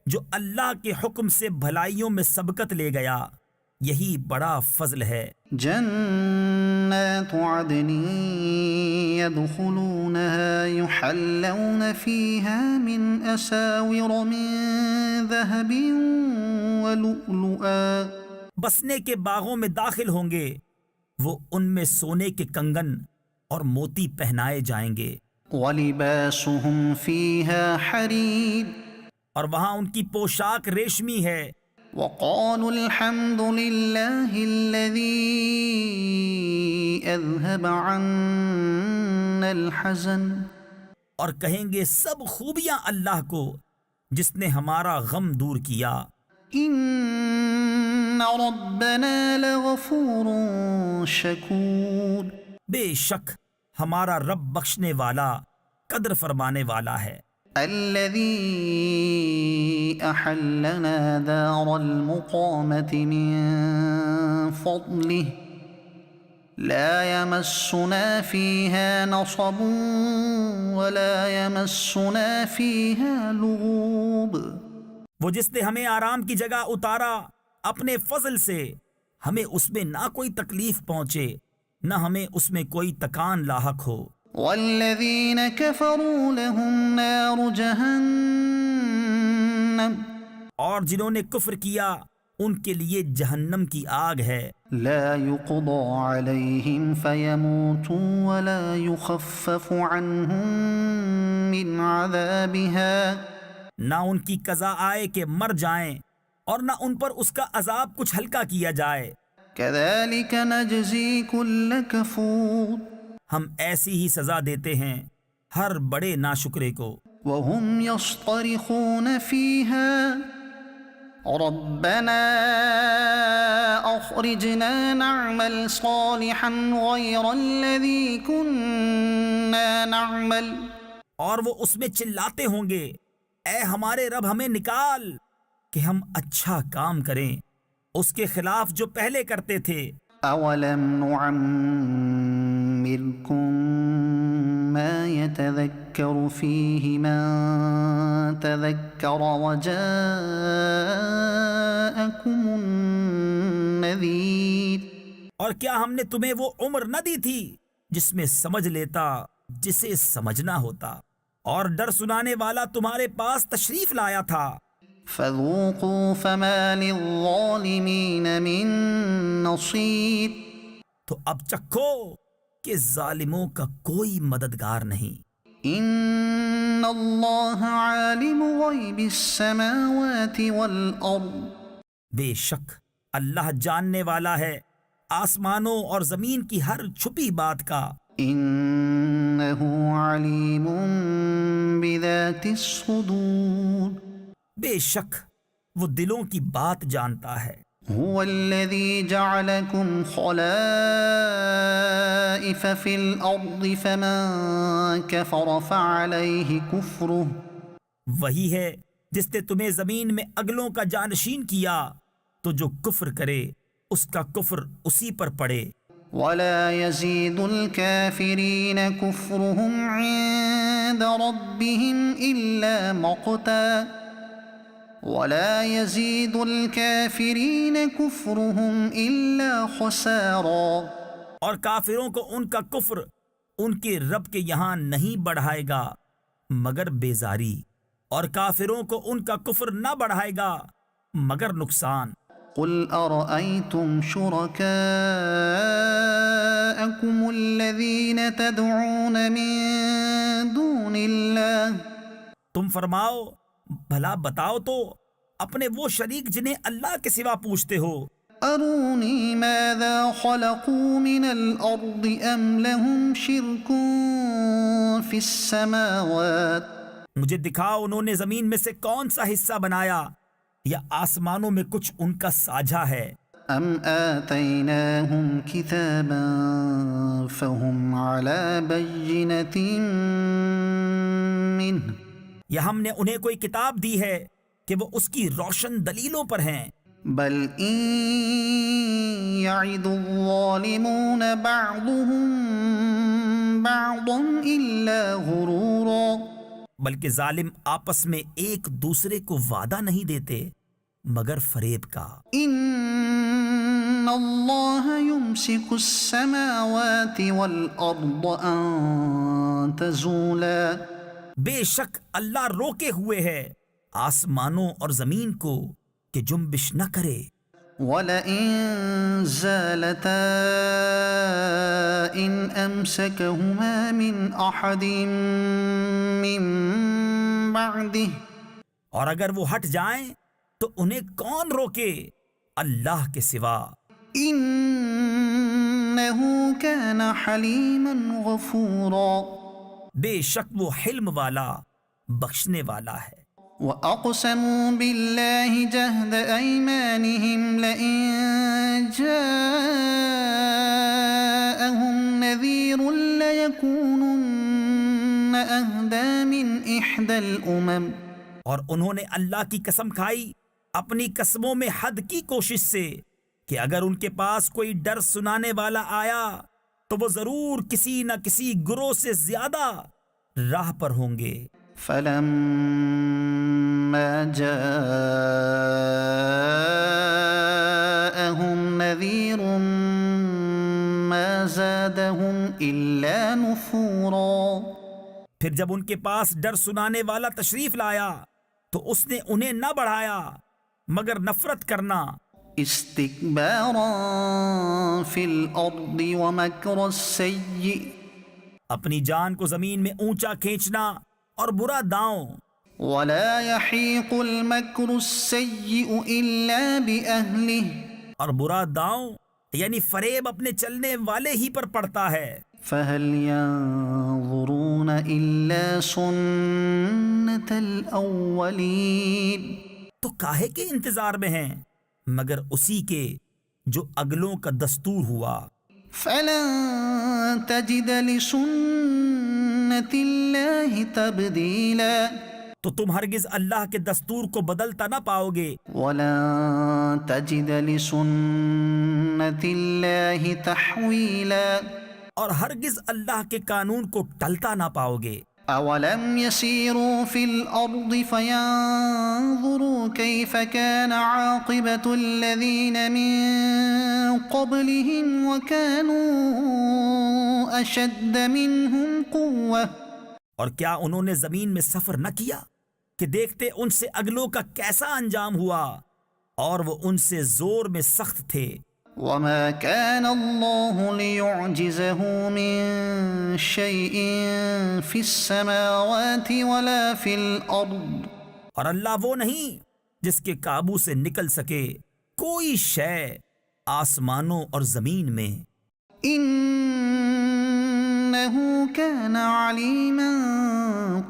جو اللہ کے حکم سے بھلائیوں میں سبقت لے گیا، یہی بڑا فضل ہے۔ جنات عدن يدخلونها يحلون فيها من أساور من ذهب ولؤلؤا بسنے کے باغوں میں داخل ہوں گے، وہ ان میں سونے کے کنگن اور موتی پہنائے جائیں گے، ولباسهم فيها حرير اور وہاں ان کی پوشاک ریشمی ہے۔ وقالوا الحمد لله الذي أذهب عنا الحزن اور کہیں گے سب خوبیاں اللہ کو جس نے ہمارا غم دور کیا۔ إن ربنا لغفور شكور بے شک ہمارا رب بخشنے والا، قدر فرمانے والا ہے۔ الذي أحلنا دار المقامة من فضله لا يمسنا فيها نصب ولا يمسنا فيها لغوب وہ جس نے ہمیں آرام کی جگہ اتارا اپنے فضل سے، ہمیں اس میں نہ کوئی تکلیف پہنچے نہ ہمیں اس میں کوئی تکان لاحق ہو۔ والذين كفروا لهم نار جهنم اور جنہوں نے کفر کیا ان کے لیے جہنم کی آگ ہے، لا يقضى عليهم فيموتوا ولا يخفف عنهم من عذابها نہ ان کی قضا آئے کہ مر جائیں اور نہ ان پر اس کا عذاب کچھ ہلکا کیا جائے۔ كذلك نجزي كل كفور ہم ایسی ہی سزا دیتے ہیں ہر بڑے ناشکرے کو۔ وهم يصطرخون فيها ربنا أخرجنا نعمل صالحا غير الذي كنا نعمل اور وہ اس میں چلاتے ہوں گے، اے ہمارے رب ہمیں نکال کہ ہم اچھا کام کریں اس کے خلاف جو پہلے کرتے تھے۔ أولم نعمركم ما يتذكر فيه من تذكر وجاءكم النذير اور کیا ہم نے تمہیں وہ عمر نہ دی تھی جس میں سمجھ لیتا جسے سمجھنا ہوتا، اور ڈر سنانے والا تمہارے پاس تشریف لایا تھا۔ فذوقوا فما للظالمين من نصير تو اب چکھو کہ ظالموں کا کوئی مددگار نہیں۔ ان اللہ عالم غیب السماوات والارض بے شک اللہ جاننے والا ہے آسمانوں اور زمین کی ہر چھپی بات کا۔ انہ علیم بذات الصدور بے شک وہ دلوں کی بات جانتا ہے۔ هو الذي جعلكم خلائف في الأرض فمن كفر فعليه كفره وہی ہے جس نے تمہیں زمین میں اگلوں کا جانشین کیا، تو جو کفر کرے اس کا کفر اسی پر پڑے۔ ولا يزيد الكافرين كفرهم عند ربهم إلا مقتا ولا يزيد الكافرين كفرهم إلا خسارا اور کافروں کو ان کا کفر ان کے رب کے یہاں نہیں بڑھائے گا مگر بیزاری، اور کافروں کو ان کا کفر نہ بڑھائے گا مگر نقصان۔ قل أرأيتم شركاءكم الذين تدعون من دون الله تم فرماؤ بھلا بتاؤ تو اپنے وہ شریک جنہیں اللہ کے سوا پوچھتے ہو، أروني ماذا خلقوا من الأرض أم لهم شرك في السماوات مجھے دکھاؤ انہوں نے زمین میں سے کون سا حصہ بنایا، یا آسمانوں میں کچھ ان کا ساجھا ہے۔ أم آتيناهم كتابا فهم على بينة منه یا ہم نے انہیں کوئی کتاب دی ہے کہ وہ اس کی روشن دلیلوں پر ہیں۔ بل إن يعد الظالمون بعضهم بعضا إلا غرورا بلکہ ظالم آپس میں ایک دوسرے کو وعدہ نہیں دیتے مگر فریب کا۔ إن الله يمسك السماوات والأرض أن تزولا بے شک اللہ روکے ہوئے ہے آسمانوں اور زمین کو کہ جنبش نہ کرے، ولئن زالتا إن أمسكهما من أحد من بعده اور اگر وہ ہٹ جائیں تو انہیں کون روکے اللہ کے سوا، إنه كان حليما غفورا بے شک وہ حلم والا بخشنے والا ہے۔ وأقسموا بالله جهد أيمانهم لئن جاءهم نذير ليكونن أهدى من إحدى الأمم اور انہوں نے اللہ کی قسم کھائی اپنی قسموں میں حد کی کوشش سے کہ اگر ان کے پاس کوئی ڈر سنانے والا آیا تو وہ ضرور کسی نہ کسی گروہ سے زیادہ راہ پر ہوں گے۔ فلما جاءهم نذير ما زادهم إلا نفورا پھر جب ان کے پاس ڈر سنانے والا تشریف لایا تو اس نے انہیں نہ بڑھایا مگر نفرت کرنا۔ استكبارا في الأرض ومكر السيء اپنی جان کو زمین میں اونچا کھینچنا اور برا داؤں۔ ولا يحيق المكر السيء إلا بأهله اور برا داؤں یعنی فریب اپنے چلنے والے ہی پر پڑتا ہے۔ فهل ينظرون إلا سنة الأولين تو کاہے کے انتظار میں ہیں مگر اسی کے جو اگلوں کا دستور ہوا۔ فلن تجد لسنة الله تبديلا تو تم ہرگز اللہ کے دستور کو بدلتا نہ پاؤ گے، ولن تجد لسنة الله تحويلا اور ہرگز اللہ کے قانون کو ٹلتا نہ پاؤ گے۔ أولم يسيروا في الأرض فينظروا كيف كان عاقبة الذين من قبلهم وكانوا أشد منهم قوة اور کیا انہوں نے زمین میں سفر نہ کیا کہ دیکھتے ان سے اگلوں کا کیسا انجام ہوا اور وہ ان سے زور میں سخت تھے۔ وما كان الله ليعجزه من شيء في السماوات ولا في الأرض اور اللہ وہ نہیں جس کے قابو سے نکل سکے کوئی شے آسمانوں اور زمین میں، إنه كان عليما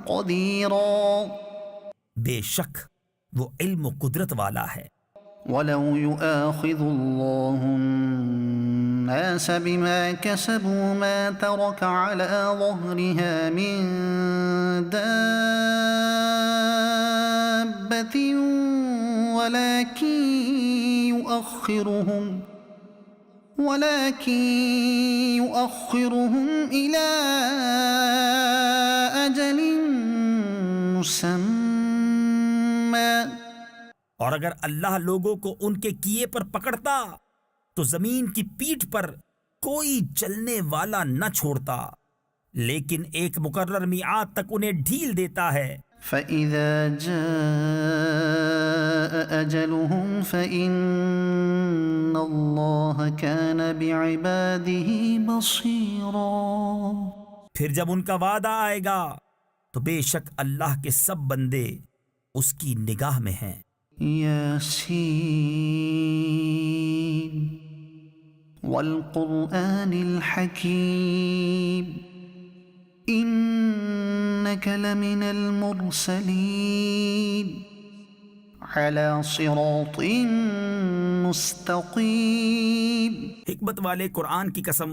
قديرا بے شک وہ علم و قدرت والا ہے۔ ولو يؤاخذ الله الناس بما كسبوا ما ترك على ظهرها من دابة ولكن يؤخرهم إلى أجل مسمى اور اگر اللہ لوگوں کو ان کے کیے پر پکڑتا تو زمین کی پیٹھ پر کوئی چلنے والا نہ چھوڑتا، لیکن ایک مقرر میعاد تک انہیں ڈھیل دیتا ہے۔ فَإِذَا جَاءَ أَجَلُهُمْ فَإِنَّ اللَّهَ كَانَ بِعِبَادِهِ بَصِيرًا پھر جب ان کا وعدہ آئے گا تو بے شک اللہ کے سب بندے اس کی نگاہ میں ہیں۔ یاسین والقرآن الحکیم انک لمن المرسلین علی صراط مستقیم۔ حکمت والے قرآن کی قسم،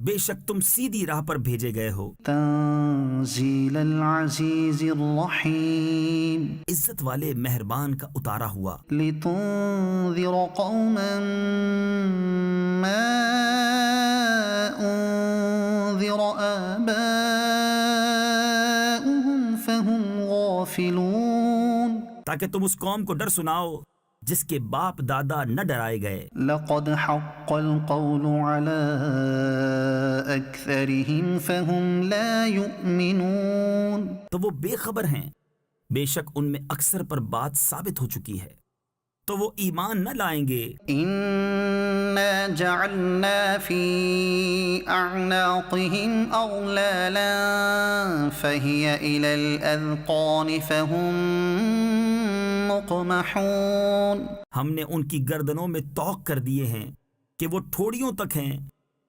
بے شک تم سیدھی راہ پر بھیجے گئے ہو۔ تنزیل العزیز الرحیم عزت والے مہربان کا اتارا ہوا۔ لتنذر قوما ما انذر آباؤهم فهم غافلون، تاکہ تم اس قوم کو ڈر سناؤ جس کے باپ دادا نہ ڈرائے گئے۔ لقد حق القول على اکثرهم فهم لا يؤمنون، تو وہ بے خبر ہیں، بے شک ان میں اکثر پر بات ثابت ہو چکی ہے تو وہ ایمان نہ لائیں گے۔ انا جعلنا في اعناقهم اغلالا فهي الى الاذقان فهم مقمحون، ہم نے ان کی گردنوں میں طوق کر دیے ہیں کہ وہ ٹھوڑیوں تک ہیں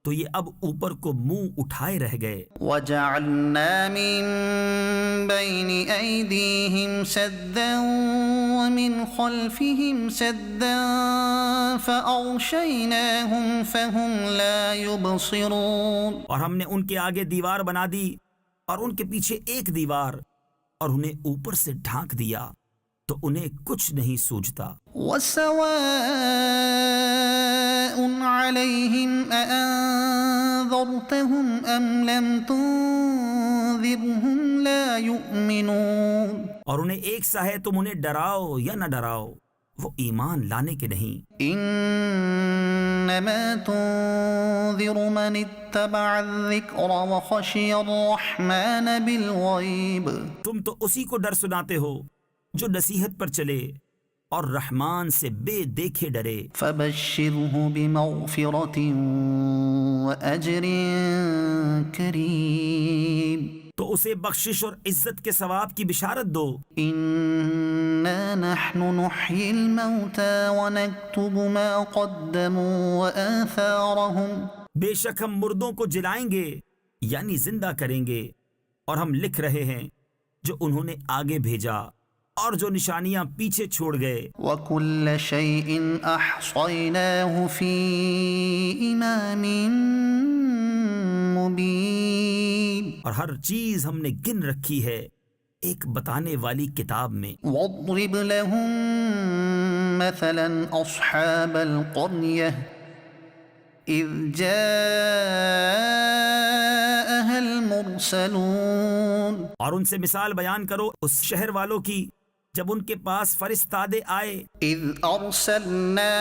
تو یہ اب اوپر کو منہ اٹھائے رہ گئے۔ وجعلنا من بين ايديهم سدا ومن خلفهم سدا فاغشيناهم فهم لا يبصرون، اور ہم نے ان کے آگے دیوار بنا دی اور ان کے پیچھے ایک دیوار، اور انہیں اوپر سے ڈھانک دیا تو انہیں کچھ نہیں سوجھتا۔ وسواء عليهم أأنذرتهم أم لم تنذرهم لا يؤمنون، اور انہیں ایک سا ہے تم انہیں ڈراؤ یا نہ ڈراؤ، وہ ایمان لانے کے نہیں۔ انما تنذر من اتبع الذکر وخشی الرحمن بالغیب، تم تو اسی کو ڈر سناتے ہو جو نصیحت پر چلے اور رحمان سے بے دیکھے ڈرے۔ فبشرہ بمغفرۃ واجر کریم، تو اسے بخشش اور عزت کے ثواب کی بشارت دو۔ انا نحن نحیی الموتى ونکتب ما قدموا وآثارهم، بے شک ہم مردوں کو جلائیں گے یعنی زندہ کریں گے، اور ہم لکھ رہے ہیں جو انہوں نے آگے بھیجا اور جو نشانیاں پیچھے چھوڑ گئے۔ وَكُلَّ شَيْءٍ أَحْصَيْنَاهُ فِي إِمَامٍ مُبِينٍ، اور ہر چیز ہم نے گن رکھی ہے ایک بتانے والی کتاب میں۔ وَاضْرِبْ لَهُم مَّثَلًا أَصْحَابَ الْقَرْيَةِ إِذْ جَاءَهَا الْمُرْسَلُونَ، اور ان سے مثال بیان کرو اس شہر والوں کی جب ان کے پاس فرستادے آئے۔ إِذْ أَرْسَلْنَا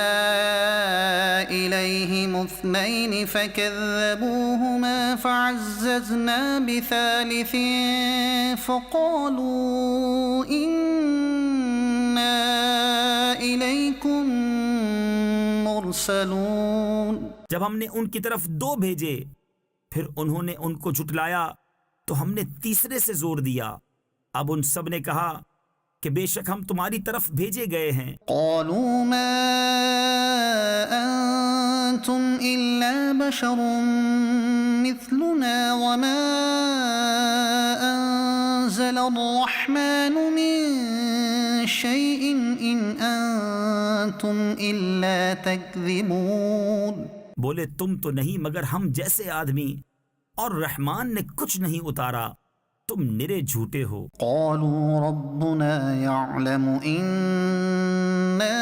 إِلَيْهِمُ اثْنَيْنِ فَكَذَّبُوهُمَا فَعَزَّزْنَا بِثَالِثٍ فَقَالُوا إِنَّا إِلَيْكُمْ مُرْسَلُونَ، جب ہم نے ان کی طرف دو بھیجے پھر انہوں نے ان کو جھٹلایا تو ہم نے تیسرے سے زور دیا، اب ان سب نے کہا کہ بے شک ہم تمہاری طرف بھیجے گئے ہیں۔ قالوا ما أنتم إلا بشر مثلنا وما أنزل الرحمن من شيء إن أنتم إلا تكذبون. بولے تم تو نہیں مگر ہم جیسے آدمی، اور رحمان نے کچھ نہیں اتارا، تم نرے جھوٹے ہو. قالوا ربنا يعلم إنا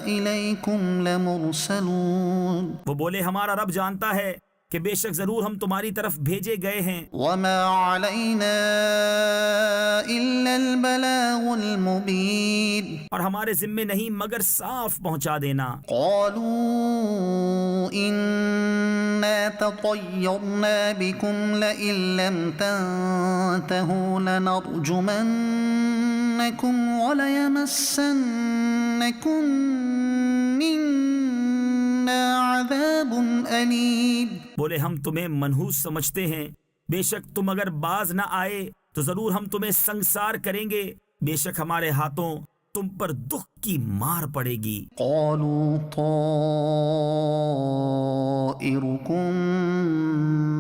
إليكم لمرسلون. وہ بولے ہمارا رب جانتا ہے کہ بے شک ضرور ہم تمہاری طرف بھیجے گئے ہیں. وما علينا إلا البلاغ المبين. اور ہمارے ذمے نہیں مگر صاف پہنچا دینا. قالوا إنا تطيرنا بكم لئن لم تنتهوا لنرجمنكم وليمسنكم منا عذاب أليم. بولے ہم تمہیں منحوس سمجھتے ہیں، بے شک تم اگر باز نہ آئے تو ضرور ہم تمہیں سنگسار کریں گے، بے شک ہمارے ہاتھوں تم پر دکھ کی مار پڑے گی. قالوا طائركم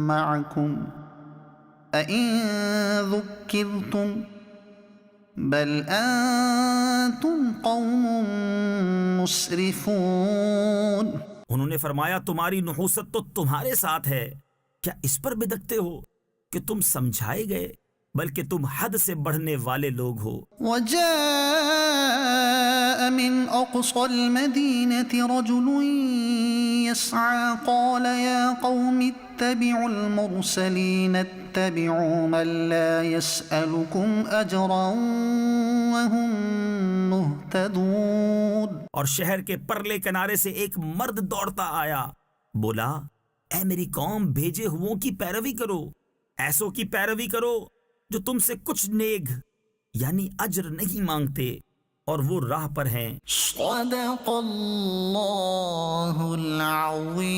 معكم أئن ذكرتم بل أنتم قوم مسرفون. انہوں نے فرمایا تمہاری نحوست تو تمہارے ساتھ ہے، کیا اس پر بدکتے ہو کہ تم سمجھائے گئے، بلکہ تم حد سے بڑھنے والے لوگ ہو. وجاء من أقصى المدينة رجل يسعى قال يا قوم اتبعوا المرسلين اتبعوا من لا يسألكم أجرا وهم مهتدون. اور شہر کے پرلے کنارے سے ایک مرد دوڑتا آیا، بولا اے میری قوم بھیجے ہوں کی پیروی کرو، ایسوں کی پیروی کرو جو تم سے کچھ نیگ یعنی اجر نہیں مانگتے اور وہ راہ پر ہیں. صدق اللہ العظیم.